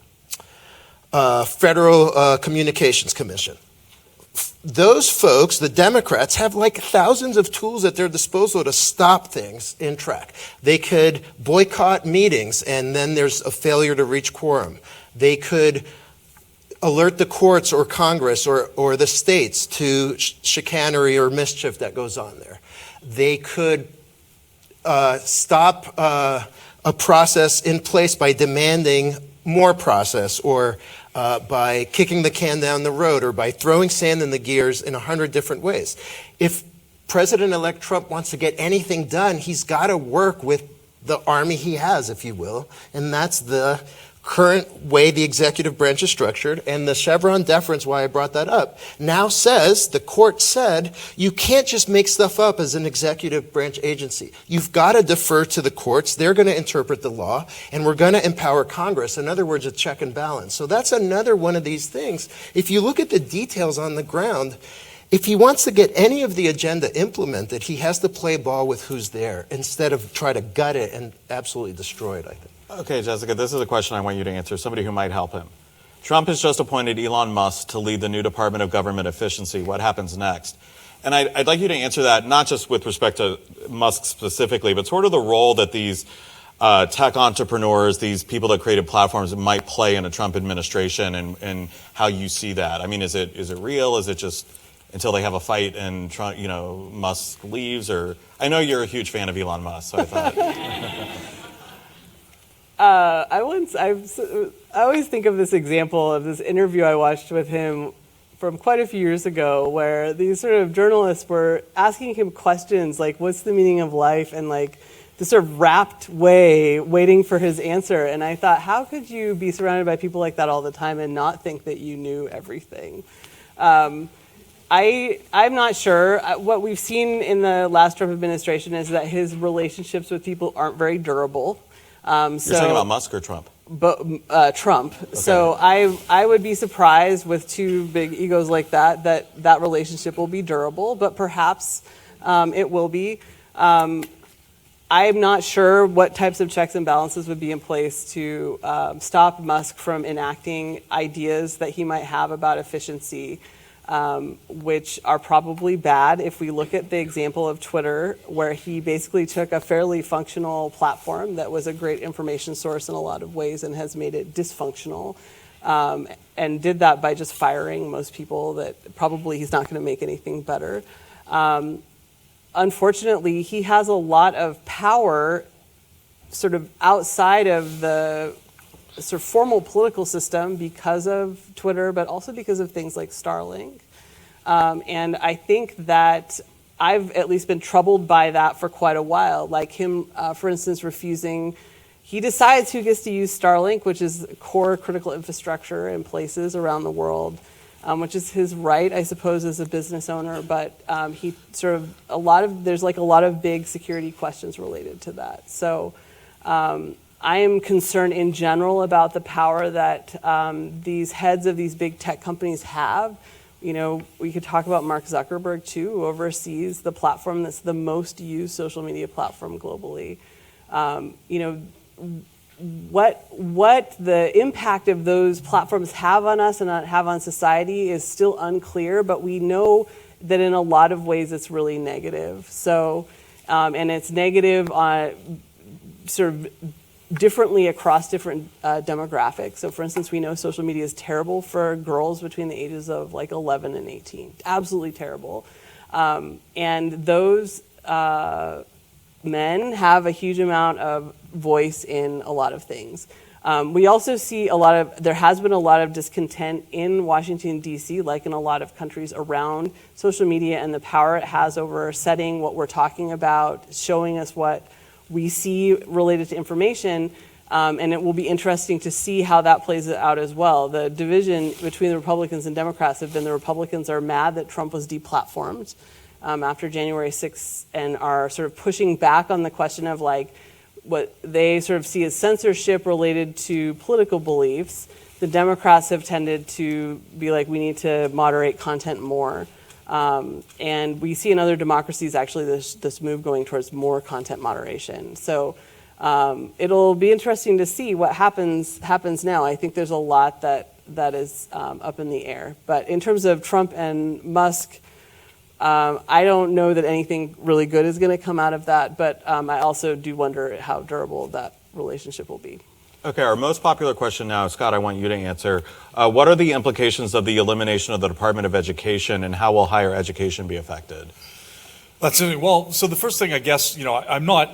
Federal Communications Commission. Those folks, the Democrats, have like thousands of tools at their disposal to stop things in track. They could boycott meetings and then there's a failure to reach quorum. They could alert the courts or Congress or the states to chicanery or mischief that goes on there. They could stop a process in place by demanding more process or by kicking the can down the road or by throwing sand in the gears in 100 different ways. If President-elect Trump wants to get anything done, he's got to work with the army he has, if you will, and that's the current way the executive branch is structured. And the Chevron deference, why I brought that up, now says, the court said, you can't just make stuff up as an executive branch agency. You've got to defer to the courts. They're going to interpret the law, and we're going to empower Congress. In other words, a check and balance. So that's another one of these things. If you look at the details on the ground, if he wants to get any of the agenda implemented, he has to play ball with who's there instead of try to gut it and absolutely destroy it, I think. Okay, Jessica, this is a question I want you to answer, somebody who might help him. Trump has just appointed Elon Musk to lead the new Department of Government Efficiency. What happens next? And I'd like you to answer that, not just with respect to Musk specifically, but sort of the role that these tech entrepreneurs, these people that created platforms might play in a Trump administration and how you see that. I mean, is it real? Is it just until they have a fight and Trump, Musk leaves? Or I know you're a huge fan of Elon Musk, so I thought... I always think of this example of this interview I watched with him from quite a few years ago where these sort of journalists were asking him questions like, what's the meaning of life? And like this sort of rapt way waiting for his answer. And I thought, how could you be surrounded by people like that all the time and not think that you knew everything? I'm not sure. What we've seen in the last Trump administration is that his relationships with people aren't very durable. You're talking about Musk or Trump? Trump. Okay. So I would be surprised with 2 big egos like that relationship will be durable, but perhaps it will be. I'm not sure what types of checks and balances would be in place to stop Musk from enacting ideas that he might have about efficiency, which are probably bad. If we look at the example of Twitter, where he basically took a fairly functional platform that was a great information source in a lot of ways and has made it dysfunctional, and did that by just firing most people that probably he's not going to make anything better. Unfortunately, he has a lot of power sort of outside of the sort of formal political system because of Twitter, but also because of things like Starlink. And I think that I've at least been troubled by that for quite a while. Like him, for instance, he decides who gets to use Starlink, which is core critical infrastructure in places around the world, which is his right, I suppose, as a business owner. But he sort of, there's like a lot of big security questions related to that. So I am concerned in general about the power that these heads of these big tech companies have. We could talk about Mark Zuckerberg too, who oversees the platform that's the most used social media platform globally. what the impact of those platforms have on us and have on society is still unclear, but we know that in a lot of ways it's really negative. So, and it's negative on sort of differently across different demographics. So for instance, we know social media is terrible for girls between the ages of like 11 and 18. Absolutely terrible. And those men have a huge amount of voice in a lot of things. We also see there has been a lot of discontent in Washington, D.C., like in a lot of countries around social media and the power it has over setting what we're talking about, showing us what we see related to information, and it will be interesting to see how that plays out as well. The division between the Republicans and Democrats have been the Republicans are mad that Trump was deplatformed after January 6th and are sort of pushing back on the question of like what they sort of see as censorship related to political beliefs. The Democrats have tended to be like, we need to moderate content more. And we see in other democracies actually this move going towards more content moderation. So it'll be interesting to see what happens now. I think there's a lot that is up in the air. But in terms of Trump and Musk, I don't know that anything really good is going to come out of that. But I also do wonder how durable that relationship will be. Okay, our most popular question now, Scott, I want you to answer. What are the implications of the elimination of the Department of Education, and how will higher education be affected? Well, so the first thing, I guess, I'm not,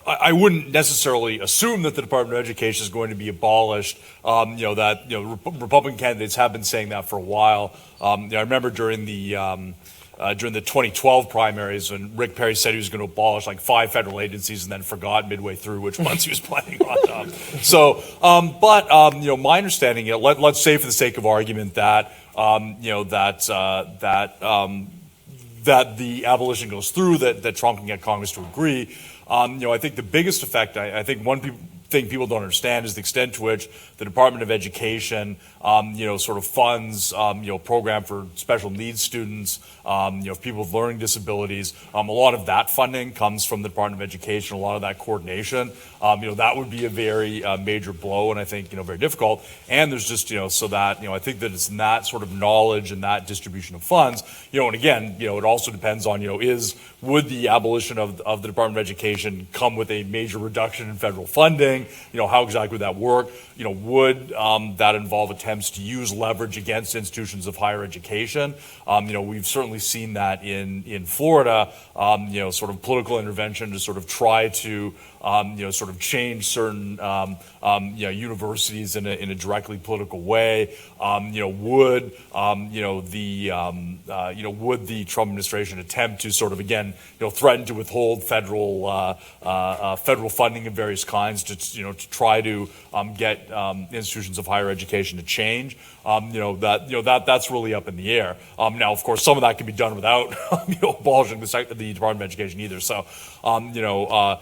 I wouldn't necessarily assume that the Department of Education is going to be abolished. Republican candidates have been saying that for a while. I remember during the 2012 primaries when Rick Perry said he was going to abolish like 5 federal agencies and then forgot midway through which ones he was planning on. My understanding, let's say for the sake of argument that that the abolition goes through, that Trump can get Congress to agree. I think the biggest effect, I think one thing people don't understand is the extent to which the Department of Education, sort of funds, program for special needs students, people with learning disabilities. A lot of that funding comes from the Department of Education. A lot of that coordination, that would be a very major blow, and I think very difficult. And there's just so that I think that it's in that sort of knowledge and that distribution of funds. And again, it also depends on would the abolition of the Department of Education come with a major reduction in federal funding? How exactly would that work? Would that involve attempts to use leverage against institutions of higher education? We've certainly seen that in Florida, sort of political intervention to sort of try to sort of change certain universities in a directly political way. Would the Trump administration attempt to sort of again threaten to withhold federal funding of various kinds to try to get institutions of higher education to change? That's really up in the air. Now, of course, some of that can be done without abolishing the Department of Education either. So, I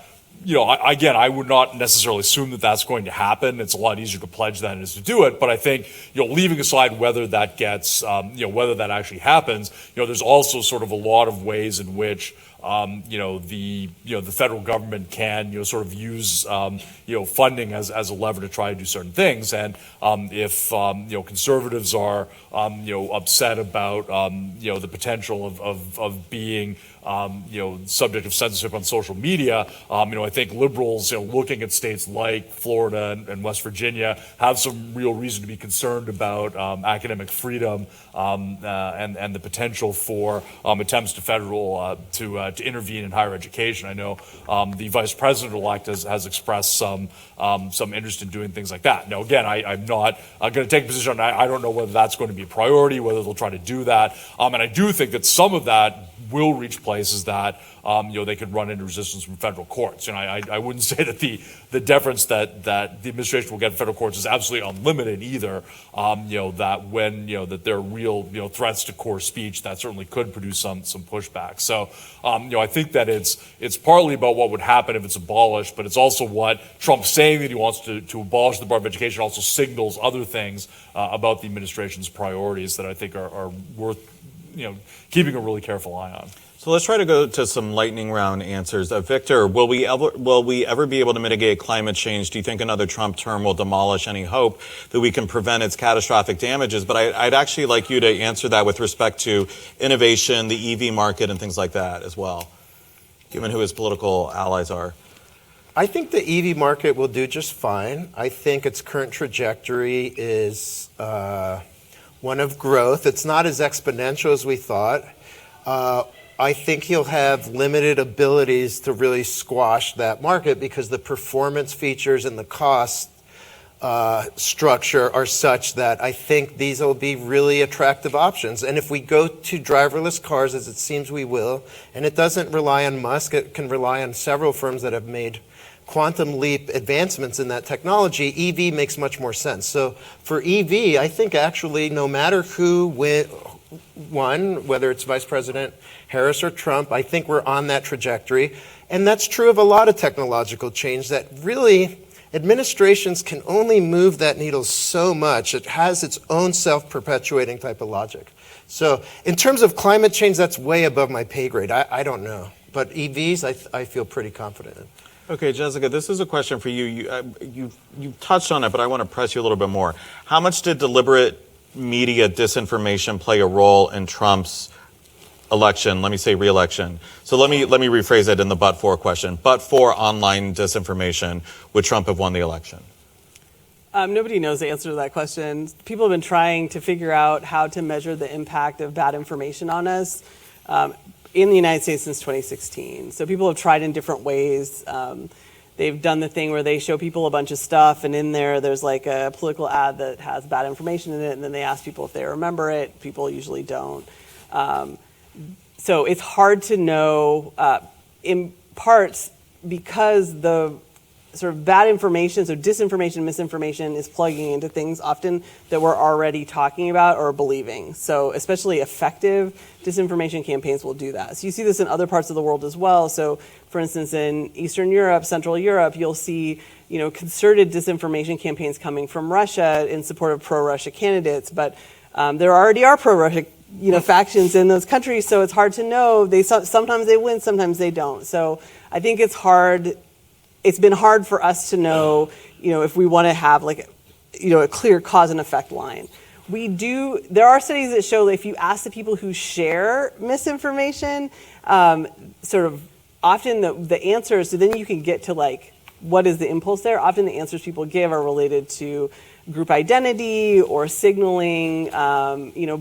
would not necessarily assume that that's going to happen. It's a lot easier to pledge than it is to do it. But I think, leaving aside whether that gets, whether that actually happens, there's also sort of a lot of ways in which, the federal government can, sort of use, funding as a lever to try to do certain things. And if, conservatives are, upset about, the potential of being, subject of censorship on social media, I think liberals, looking at states like Florida and West Virginia, have some real reason to be concerned about academic freedom and the potential for attempts to intervene in higher education. I know the vice president-elect has expressed some interest in doing things like that. Now, again, I'm not going to take a position on. I don't know whether that's going to be a priority, whether they'll try to do that, and I do think that some of that will reach places that they could run into resistance from federal courts. I wouldn't say that the deference that the administration will get in federal courts is absolutely unlimited either. That when that there are real threats to core speech, that certainly could produce some pushback. So I think that it's partly about what would happen if it's abolished, but it's also what Trump saying that he wants to abolish the Department of Education also signals other things about the administration's priorities that I think are worth keeping a really careful eye on. So So let's try to go to some lightning round answers. Victor, will we ever be able to mitigate climate change? Do you think another Trump term will demolish any hope that we can prevent its catastrophic damages? But I'd actually like you to answer that with respect to innovation, the EV market, and things like that as well, given who his political allies are. I think the EV market will do just fine. I think its current trajectory is one of growth. It's not as exponential as we thought. I think he'll have limited abilities to really squash that market because the performance features and the cost structure are such that I think these will be really attractive options. And if we go to driverless cars, as it seems we will, and it doesn't rely on Musk, it can rely on several firms that have made quantum leap advancements in that technology, EV makes much more sense. So for EV, I think actually no matter who won, whether it's Vice President Harris or Trump, I think we're on that trajectory. And that's true of a lot of technological change that really administrations can only move that needle so much. It has its own self-perpetuating type of logic. So in terms of climate change, that's way above my pay grade. I don't know. But EVs, I feel pretty confident in. Okay, Jessica, this is a question for you. You touched on it, but I want to press you a little bit more. How much did deliberate media disinformation play a role in Trump's election, let me say re-election? So let me rephrase it in the but-for question. But for online disinformation, would Trump have won the election? Nobody knows the answer to that question. People have been trying to figure out how to measure the impact of bad information on us in the United States since 2016. So people have tried in different ways. They've done the thing where they show people a bunch of stuff, and in there's like a political ad that has bad information in it, and then they ask people if they remember it. People usually don't. So it's hard to know, in parts because the sort of bad information, so disinformation, misinformation is plugging into things often that we're already talking about or believing. So especially effective disinformation campaigns will do that. So you see this in other parts of the world as well. So for instance, in Eastern Europe, Central Europe, you'll see concerted disinformation campaigns coming from Russia in support of pro-Russia candidates, but there already are pro-Russia factions in those countries, so it's hard to know. Sometimes they win, sometimes they don't. So I think it's hard. It's been hard for us to know, if we want to have a clear cause and effect line. There are studies that show that if you ask the people who share misinformation, sort of often the answers, so then you can get to what is the impulse there. Often the answers people give are related to group identity or signaling,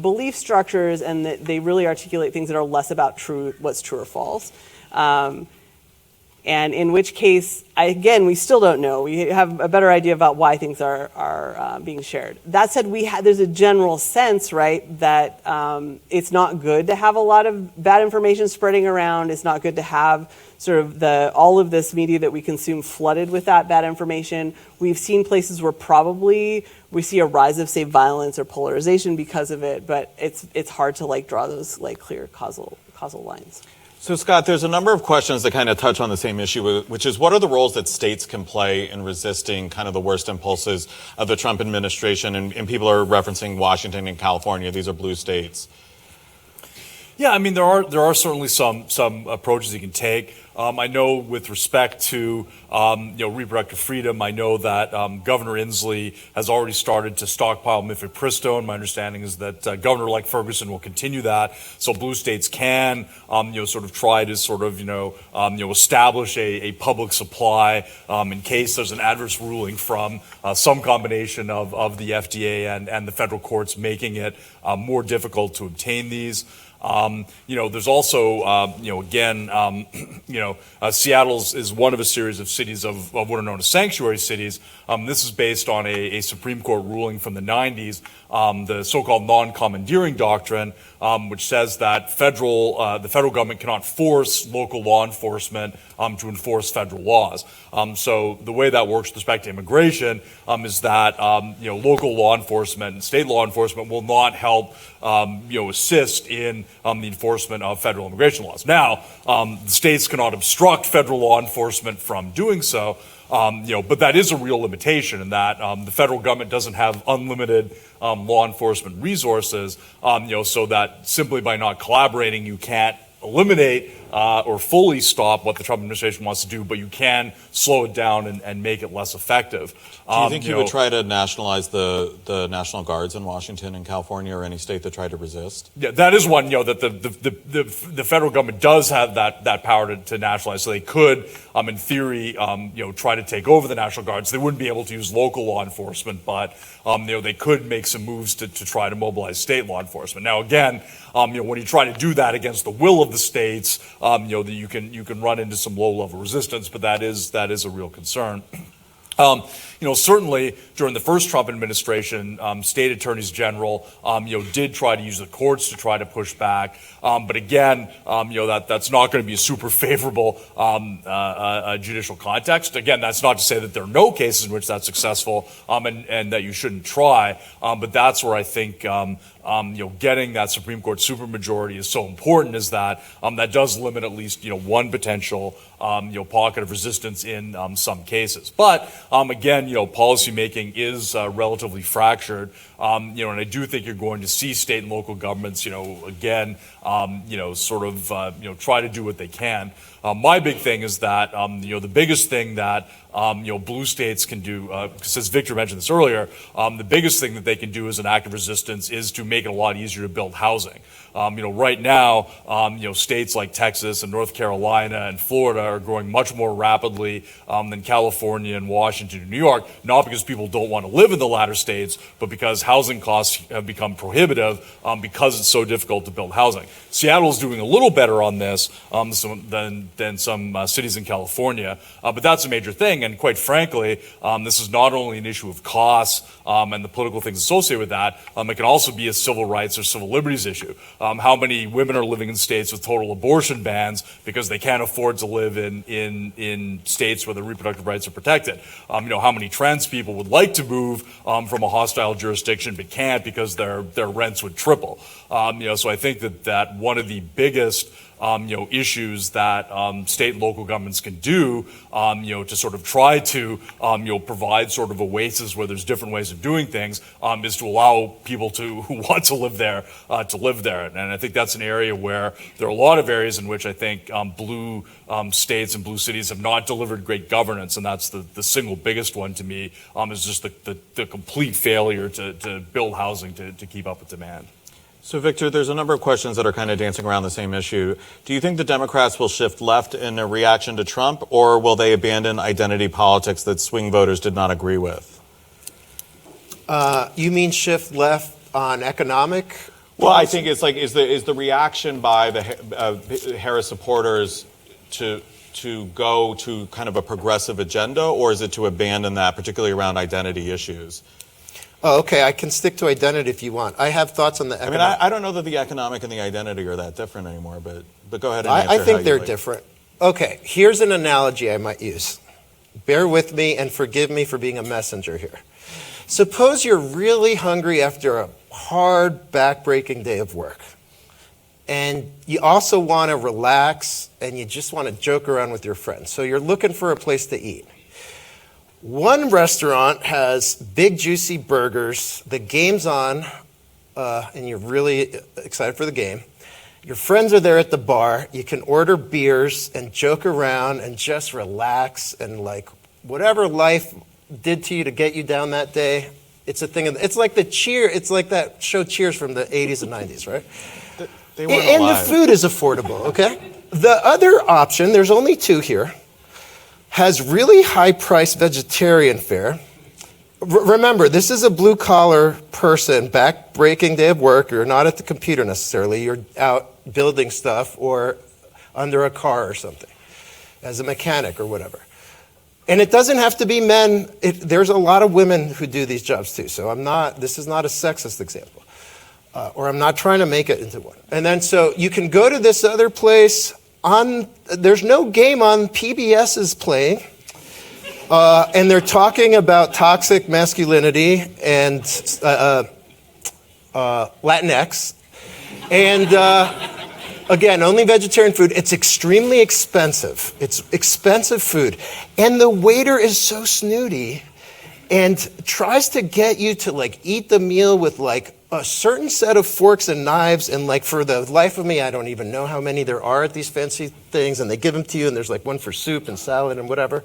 belief structures, and that they really articulate things that are less about what's true or false. And in which case, we still don't know. We have a better idea about why things are being shared. That said, there's a general sense, right, that it's not good to have a lot of bad information spreading around. It's not good to have sort of all of this media that we consume flooded with that bad information. We've seen places where probably we see a rise of, say, violence or polarization because of it, but it's hard to draw those clear causal lines. So, Scott, there's a number of questions that kind of touch on the same issue, which is what are the roles that states can play in resisting kind of the worst impulses of the Trump administration? And people are referencing Washington and California. These are blue states. Yeah, I mean, there are certainly some approaches you can take. I know with respect to reproductive freedom, I know that Governor Inslee has already started to stockpile mifepristone. My understanding is that Governor-elect Ferguson will continue that, so blue states can sort of try to establish a public supply in case there's an adverse ruling from some combination of the FDA and the federal courts, making it more difficult to obtain these. There's also, Seattle is one of a series of cities of what are known as sanctuary cities. This is based on a Supreme Court ruling from the 90s, the so-called non-commandeering doctrine, which says that the federal government cannot force local law enforcement to enforce federal laws. So the way that works with respect to immigration is that local law enforcement and state law enforcement will not help assist in the enforcement of federal immigration laws. Now, the states cannot obstruct federal law enforcement from doing so, but that is a real limitation in that the federal government doesn't have unlimited law enforcement resources, so that simply by not collaborating, you can't eliminate or fully stop what the Trump administration wants to do, but you can slow it down and make it less effective. Do you think you would try to nationalize the National Guards in Washington and California or any state that tried to resist? Yeah, that is one, that the federal government does have that power to nationalize. So they could, in theory, try to take over the National Guards. They wouldn't be able to use local law enforcement, but they could make some moves to try to mobilize state law enforcement. Now, again, when you try to do that against the will of the states, that you can run into some low-level resistance, but that is a real concern. Certainly during the first Trump administration, state attorneys general, did try to use the courts to try to push back. But again, that's not going to be a super favorable judicial context. Again, that's not to say that there are no cases in which that's successful and that you shouldn't try. But that's where I think getting that Supreme Court supermajority is so important, is that that does limit at least one potential pocket of resistance in some cases. But again, policymaking is relatively fractured, and I do think you're going to see state and local governments, again, try to do what they can. My big thing is that the biggest thing that blue states can do, since Victor mentioned this earlier, the biggest thing that they can do as an act of resistance is to make it a lot easier to build housing. Right now, states like Texas and North Carolina and Florida are growing much more rapidly than California and Washington and New York, not because people don't want to live in the latter states, but because housing costs have become prohibitive because it's so difficult to build housing. Seattle's doing a little better on this than some cities in California, but that's a major thing. And quite frankly, this is not only an issue of costs and the political things associated with that, it can also be a civil rights or civil liberties issue. How many women are living in states with total abortion bans because they can't afford to live in states where their reproductive rights are protected? How many trans people would like to move from a hostile jurisdiction but can't because their rents would triple? So I think that one of the biggest issues that state and local governments can do, to sort of try to, provide sort of oases where there's different ways of doing things, is to allow people who want to live there, to live there. And I think that's an area where there are a lot of areas in which I think blue states and blue cities have not delivered great governance, and that's the single biggest one to me, is just the complete failure to build housing to keep up with demand. So, Victor, there's a number of questions that are kind of dancing around the same issue. Do you think the Democrats will shift left in a reaction to Trump, or will they abandon identity politics that swing voters did not agree with? You mean shift left on economic? Well, I think it's like, is the reaction by the Harris supporters to go to kind of a progressive agenda, or is it to abandon that, particularly around identity issues? Oh, okay. I can stick to identity if you want. I have thoughts on the economic. I mean, I don't know that the economic and the identity are that different anymore, but go ahead and answer. I think they're different. Okay, here's an analogy I might use. Bear with me and forgive me for being a messenger here. Suppose you're really hungry after a hard, back-breaking day of work. And you also want to relax and you just want to joke around with your friends. So you're looking for a place to eat. One restaurant has big, juicy burgers. The game's on, and you're really excited for the game. Your friends are there at the bar. You can order beers and joke around and just relax and like whatever life did to you to get you down that day. It's a thing. It's like it's like that show Cheers from the 80s and 90s, right? They weren't and alive. The food is affordable. Okay. The other option, there's only two here, has really high-priced vegetarian fare. Remember, this is a blue-collar person, back-breaking day of work. You're not at the computer necessarily. You're out building stuff or under a car or something as a mechanic or whatever. And it doesn't have to be men. There's a lot of women who do these jobs too. So this is not a sexist example. Or I'm not trying to make it into one. And then so you can go to this other place. There's no game on. PBS is playing, and they're talking about toxic masculinity and Latinx, and again, only vegetarian food. It's extremely expensive. It's expensive food, and the waiter is so snooty and tries to get you to like eat the meal with like a certain set of forks and knives, and like for the life of me, I don't even know how many there are at these fancy things, and they give them to you, and there's like one for soup and salad and whatever.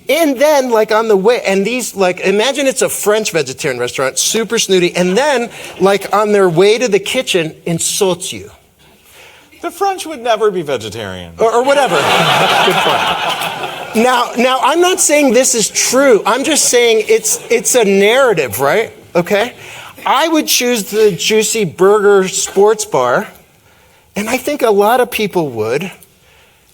And then like on the way, and these like, imagine it's a French vegetarian restaurant, super snooty, and then like on their way to the kitchen, insults you. The French would never be vegetarian. Or whatever. Good point. Now, I'm not saying this is true. I'm just saying it's a narrative, right? Okay? I would choose the Juicy Burger sports bar, and I think a lot of people would.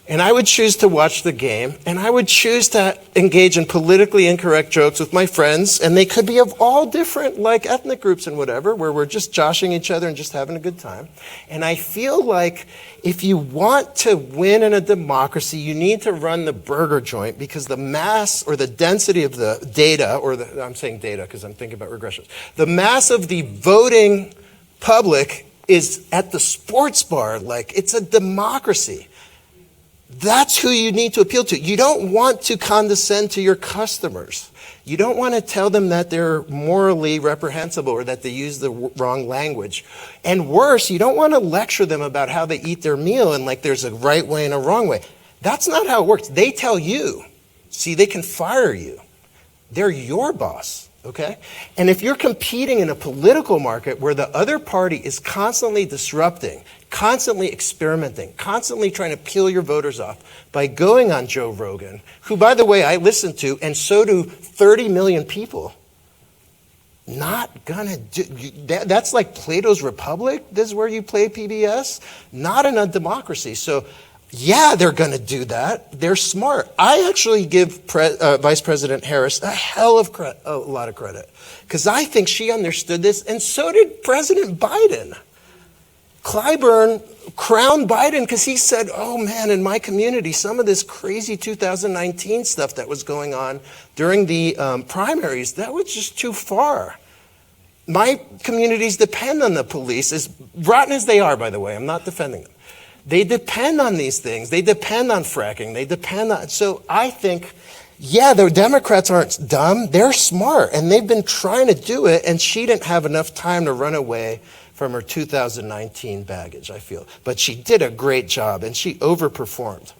And I would choose to watch the game, and I would choose to engage in politically incorrect jokes with my friends, and they could be of all different like ethnic groups and whatever, where we're just joshing each other and just having a good time. And I feel like if you want to win in a democracy, you need to run the burger joint, because the mass or the density of the data, I'm saying data because I'm thinking about regressions, the mass of the voting public is at the sports bar. Like, it's a democracy. That's who you need to appeal to. You don't want to condescend to your customers. You don't want to tell them that they're morally reprehensible or that they use the wrong language. And worse, you don't want to lecture them about how they eat their meal and like there's a right way and a wrong way. That's not how it works. They tell you. See, they can fire you. They're your boss. Okay? And if you're competing in a political market where the other party is constantly disrupting, constantly experimenting, constantly trying to peel your voters off by going on Joe Rogan, who, by the way, I listen to, and so do 30 million people, not gonna do, that's like Plato's Republic. This is where you play PBS. Not in a democracy. So yeah, they're going to do that. They're smart. I actually give Vice President Harris a lot of credit, because I think she understood this, and so did President Biden. Clyburn crowned Biden because he said, oh man, in my community, some of this crazy 2019 stuff that was going on during the primaries, that was just too far. My communities depend on the police, as rotten as they are, by the way. I'm not defending them. They depend on these things. They depend on fracking. They depend on... So I think, yeah, the Democrats aren't dumb. They're smart, and they've been trying to do it, and she didn't have enough time to run away from her 2019 baggage, I feel. But she did a great job, and she overperformed.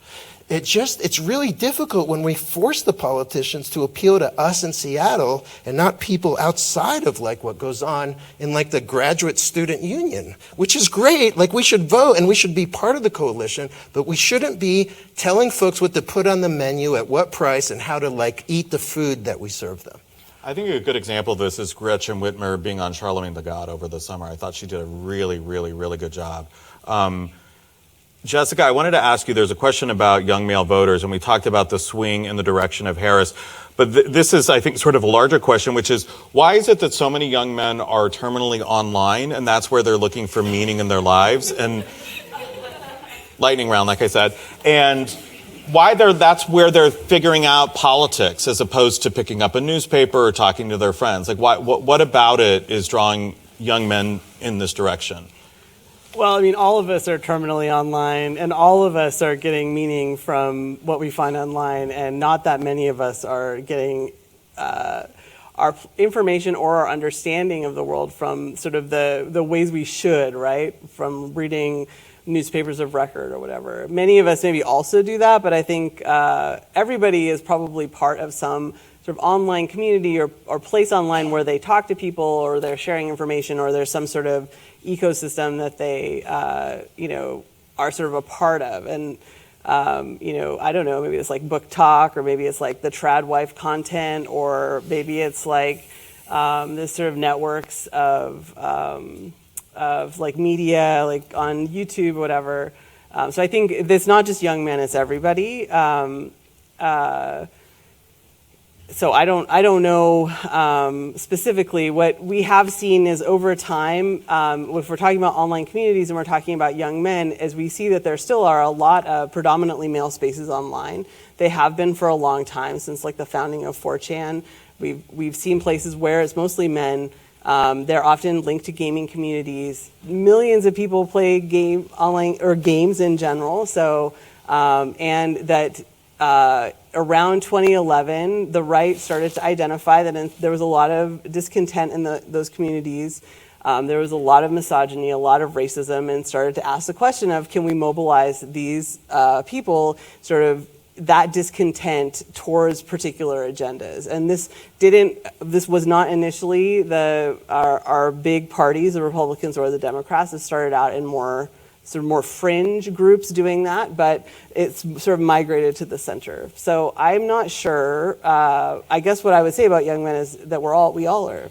It's really difficult when we force the politicians to appeal to us in Seattle and not people outside of like what goes on in like the graduate student union, which is great. Like, we should vote and we should be part of the coalition, but we shouldn't be telling folks what to put on the menu, at what price, and how to like eat the food that we serve them. I think a good example of this is Gretchen Whitmer being on Charlemagne the God over the summer. I thought she did a really, really, really good job. Jessica, I wanted to ask you, there's a question about young male voters, and we talked about the swing in the direction of Harris. But this is, I think, sort of a larger question, which is, why is it that so many young men are terminally online, and that's where they're looking for meaning in their lives? And lightning round, like I said. And why that's where they're figuring out politics as opposed to picking up a newspaper or talking to their friends? Like, what about it is drawing young men in this direction? Well, I mean, all of us are terminally online, and all of us are getting meaning from what we find online, and not that many of us are getting our information or our understanding of the world from sort of the ways we should, right? From reading newspapers of record or whatever. Many of us maybe also do that, but I think everybody is probably part of some sort of online community or place online where they talk to people, or they're sharing information, or there's some sort of ecosystem that they, are sort of a part of. And, I don't know, maybe it's like book talk, or maybe it's like the trad wife content, or maybe it's like this sort of networks of like media, like on YouTube or whatever. So I think it's not just young men, it's everybody. So I don't know specifically. What we have seen is over time, if we're talking about online communities and we're talking about young men, is we see that there still are a lot of predominantly male spaces online. They have been for a long time, since like the founding of 4chan. We've seen places where it's mostly men. They're often linked to gaming communities. Millions of people play online or games in general. So and that. Around 2011, the right started to identify that there was a lot of discontent in those communities, There was a lot of misogyny, a lot of racism, and started to ask the question of, can we mobilize these people, sort of that discontent towards particular agendas? And this was not initially our big parties, the Republicans or the Democrats. It started out in more fringe groups doing that, but it's sort of migrated to the center. So I'm not sure. I guess what I would say about young men is that we all are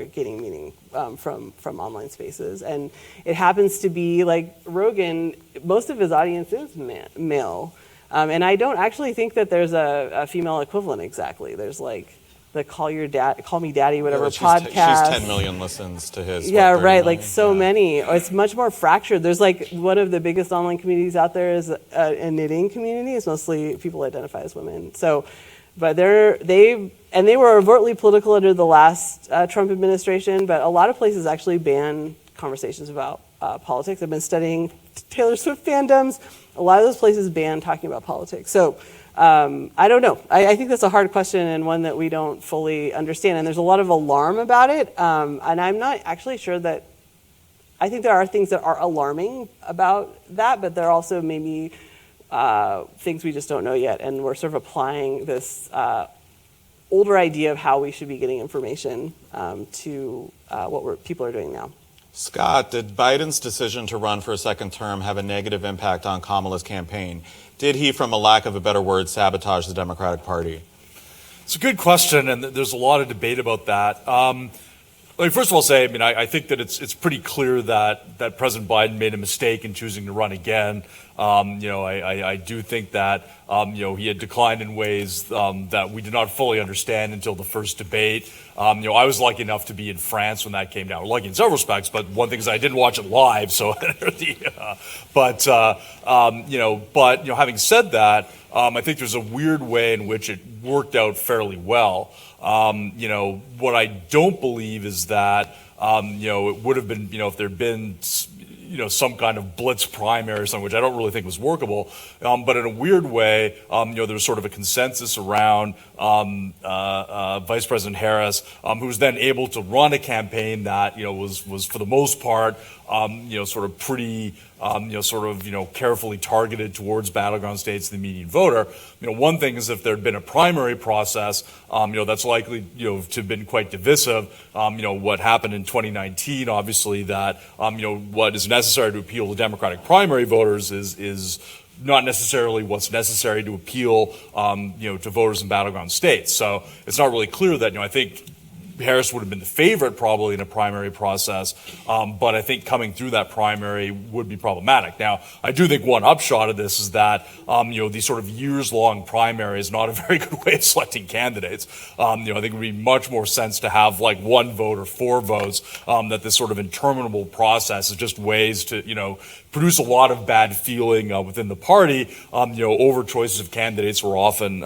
gaining meaning from online spaces, and it happens to be like Rogan. Most of his audience is male, and I don't actually think that there's a female equivalent exactly. There's like the Call Me Daddy, whatever podcast. She's 10 million listens to his. Yeah, right. Like so many. It's much more fractured. There's like one of the biggest online communities out there is a knitting community. It's mostly people who identify as women. So, but they were overtly political under the last Trump administration. But a lot of places actually ban conversations about politics. I've been studying Taylor Swift fandoms. A lot of those places ban talking about politics. So. I don't know. I think that's a hard question and one that we don't fully understand. And there's a lot of alarm about it. And I'm not actually sure that. I think there are things that are alarming about that, but there are also maybe things we just don't know yet. And we're sort of applying this older idea of how we should be getting information to what people are doing now. Scott, did Biden's decision to run for a second term have a negative impact on Kamala's campaign? Did he, from a lack of a better word, sabotage the Democratic Party? It's a good question, and there's a lot of debate about that. Let me first of all say, I think that it's pretty clear that President Biden made a mistake in choosing to run again. I do think that he had declined in ways that we did not fully understand until the first debate. I was lucky enough to be in France when that came down. Lucky in several respects, but one thing is I didn't watch it live. So, but having said that, I think there's a weird way in which it worked out fairly well. What I don't believe is that it would have been if there'd been some kind of blitz primary or something, which I don't really think was workable. But in a weird way, there was sort of a consensus around Vice President Harris, who was then able to run a campaign that was for the most part sort of pretty carefully targeted towards battleground states, the median voter. One thing is if there had been a primary process, that's likely to have been quite divisive. What happened in 2019, obviously, that what is necessary to appeal to Democratic primary voters is not necessarily what's necessary to appeal, to voters in battleground states. So it's not really clear that I think Harris would have been the favorite probably in a primary process, but I think coming through that primary would be problematic. Now, I do think one upshot of this is that these sort of years-long primaries is not a very good way of selecting candidates. I think it would be much more sense to have like one vote or four votes. That this sort of interminable process is just ways to produce a lot of bad feeling within the party. Over choices of candidates were often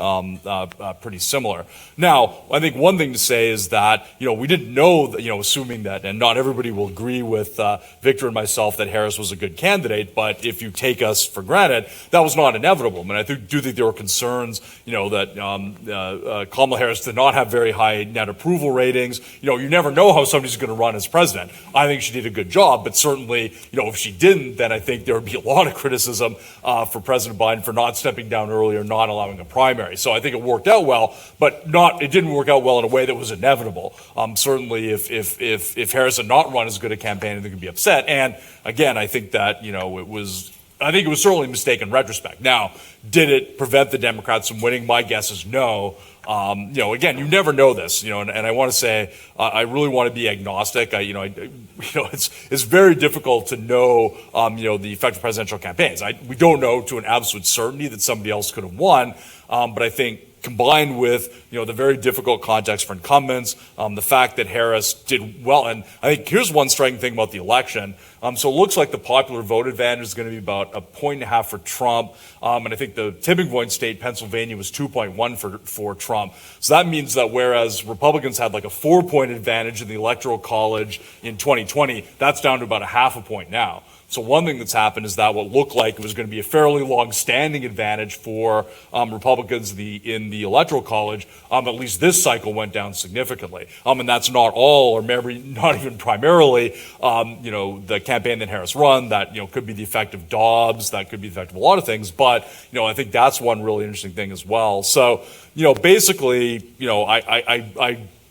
pretty similar. Now, I think one thing to say is that we didn't know that, assuming that, and not everybody will agree with Victor and myself that Harris was a good candidate, but if you take us for granted, that was not inevitable. I do think there were concerns, that Kamala Harris did not have very high net approval ratings. You never know how somebody's going to run as president. I think she did a good job, but certainly, if she didn't, then I think there would be a lot of criticism for President Biden for not stepping down earlier, not allowing a primary. So I think it worked out well, but it didn't work out well in a way that was inevitable. Certainly, if Harris had not run as good a campaign, I think he'd be upset. And again, I think that it was certainly a mistake in retrospect. Now, did it prevent the Democrats from winning? My guess is no. Again, you never know this, and I want to say I really want to be agnostic. It's very difficult to know, the effect of presidential campaigns. We don't know to an absolute certainty that somebody else could have won, but I think combined with the very difficult context for incumbents, the fact that Harris did well, and I think here's one striking thing about the election. So it looks like the popular vote advantage is going to be about 1.5 points for Trump. And I think the tipping point state, Pennsylvania, was 2.1 for Trump. So that means that whereas Republicans had like a 4-point advantage in the Electoral College in 2020, that's down to about 0.5 point now. So one thing that's happened is that what looked like it was going to be a fairly long-standing advantage for Republicans in the Electoral College, at least this cycle went down significantly. And that's not all, or maybe not even primarily, the campaign that Harris run. That could be the effect of Dobbs. That could be the effect of a lot of things. But I think that's one really interesting thing as well. So basically,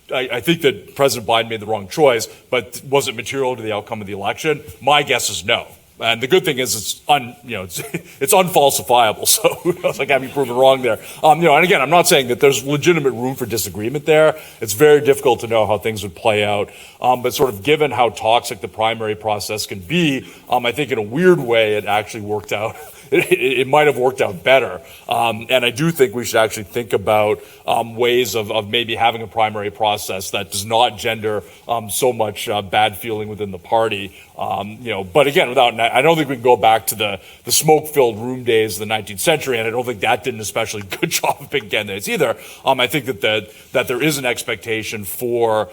I think that President Biden made the wrong choice, but was it material to the outcome of the election? My guess is no. And the good thing is it's unfalsifiable, so who knows, I can't be proven wrong there. And again, I'm not saying that there's legitimate room for disagreement there. It's very difficult to know how things would play out. But sort of given how toxic the primary process can be, I think in a weird way it actually worked out. It might have worked out better. And I do think we should actually think about ways of maybe having a primary process that does not gender so much bad feeling within the party. But again, I don't think we can go back to the smoke-filled room days of the 19th century, and I don't think that did an especially good job of picking candidates either. I think that there is an expectation for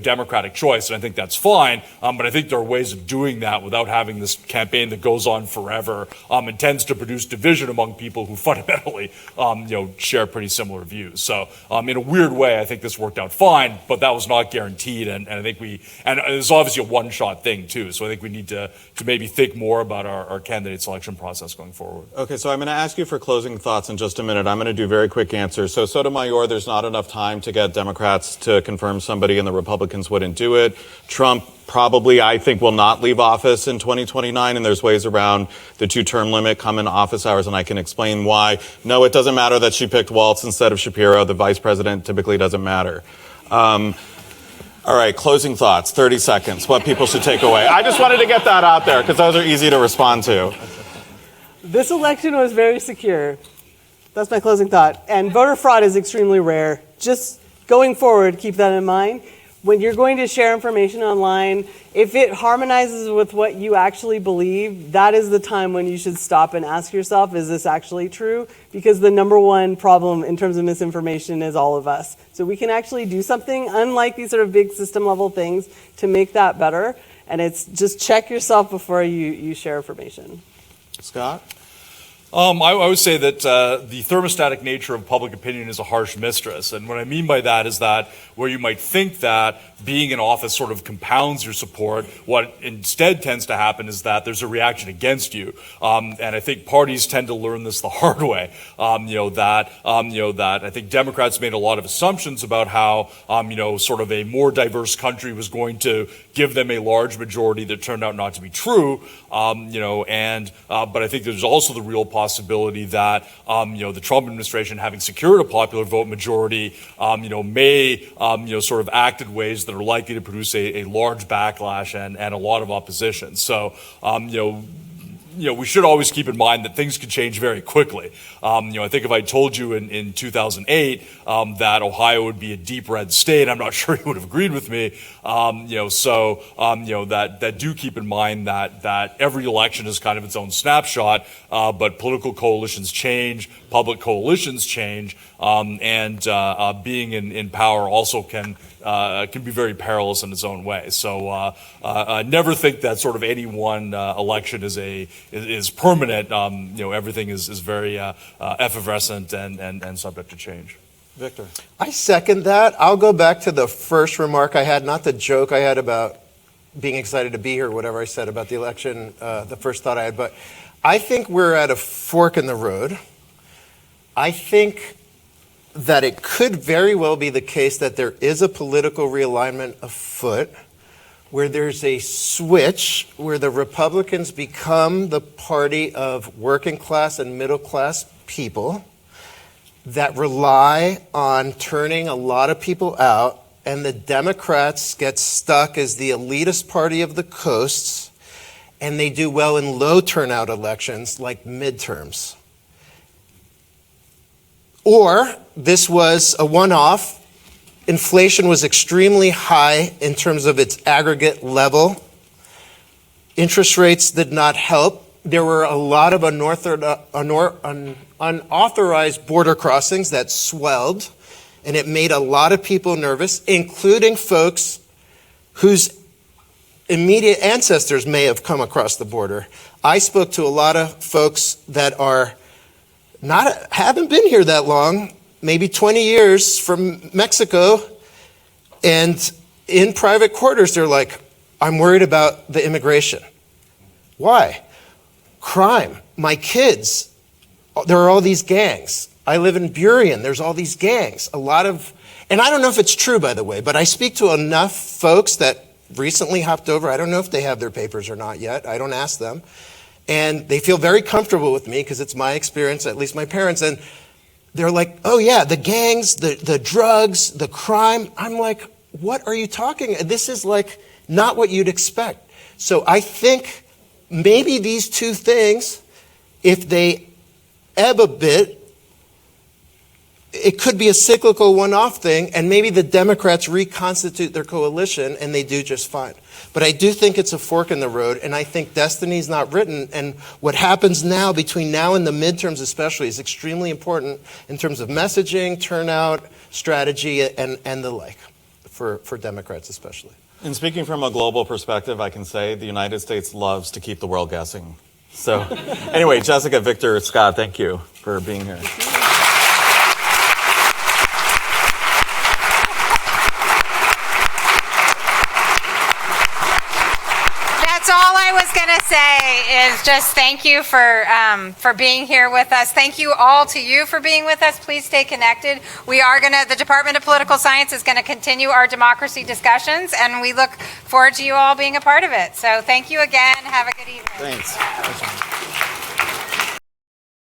democratic choice, and I think that's fine. But I think there are ways of doing that without having this campaign that goes on forever and tends to produce division among people who fundamentally share pretty similar views. So in a weird way, I think this worked out fine, but that was not guaranteed, and I think it's obviously a one-shot thing too. So I think we need to maybe think more about our candidate selection process going forward. Okay, so I'm going to ask you for closing thoughts in just a minute. I'm going to do very quick answers. So Sotomayor, there's not enough time to get Democrats to confirm somebody, and the Republicans wouldn't do it. Trump probably, I think, will not leave office in 2029, and there's ways around the 2-term limit, come in office hours, and I can explain why. No, it doesn't matter that she picked Waltz instead of Shapiro. The vice president typically doesn't matter. All right, closing thoughts, 30 seconds, what people should take away. I just wanted to get that out there because those are easy to respond to. This election was very secure. That's my closing thought. And voter fraud is extremely rare. Just going forward, keep that in mind. When you're going to share information online, if it harmonizes with what you actually believe, that is the time when you should stop and ask yourself, is this actually true? Because the number one problem in terms of misinformation is all of us. So we can actually do something, unlike these sort of big system level things, to make that better. And it's just check yourself before you share information. Scott? I would say that the thermostatic nature of public opinion is a harsh mistress. And what I mean by that is that where you might think that being in office sort of compounds your support, what instead tends to happen is that there's a reaction against you. And I think parties tend to learn this the hard way. That I think Democrats made a lot of assumptions about how, sort of a more diverse country was going to give them a large majority that turned out not to be true. But I think there's also the real possibility that, the Trump administration, having secured a popular vote majority, may, sort of act in ways that are likely to produce a large backlash and a lot of opposition. So, we should always keep in mind that things can change very quickly. I think if I told you in 2008 that Ohio would be a deep red state, I'm not sure you would have agreed with me. That do keep in mind that every election is kind of its own snapshot, but political coalitions change, public coalitions change, and being in power also can be very perilous in its own way. So never think that sort of any one election is permanent. Everything is very effervescent and subject to change. Victor. I second that. I'll go back to the first remark I had, not the joke I had about being excited to be here, whatever I said about the election, the first thought I had. But I think we're at a fork in the road. I think that it could very well be the case that there is a political realignment afoot, where there's a switch where the Republicans become the party of working class and middle class people that rely on turning a lot of people out, and the Democrats get stuck as the elitist party of the coasts, and they do well in low turnout elections like midterms. Or this was a one-off. Inflation was extremely high in terms of its aggregate level. Interest rates did not help. There were a lot of unauthorized border crossings that swelled, and it made a lot of people nervous, including folks whose immediate ancestors may have come across the border. I spoke to a lot of folks that haven't been here that long, maybe 20 years from Mexico, and in private quarters, they're like, I'm worried about the immigration. Why? Crime. My kids, there are all these gangs. I live in Burien, there's all these gangs. And I don't know if it's true, by the way, but I speak to enough folks that recently hopped over. I don't know if they have their papers or not yet. I don't ask them. And they feel very comfortable with me because it's my experience, at least my parents. And they're like, oh yeah, the gangs, the drugs, the crime. I'm like, what are you talking? This is like not what you'd expect. So I think maybe these two things, if they ebb a bit, it could be a cyclical one-off thing, and maybe the Democrats reconstitute their coalition and they do just fine. But I do think it's a fork in the road, and I think destiny's not written, and what happens now, between now and the midterms especially, is extremely important in terms of messaging, turnout, strategy, and the like, for Democrats especially. And speaking from a global perspective, I can say the United States loves to keep the world guessing. So anyway, Jessica, Victor, Scott, thank you for being here. That's all I was going to say is just thank you for being here with us. Thank you all to you for being with us. Please stay connected. The Department of Political Science is going to continue our democracy discussions, and we look forward to you all being a part of it. So thank you again. Have a good evening. Thanks.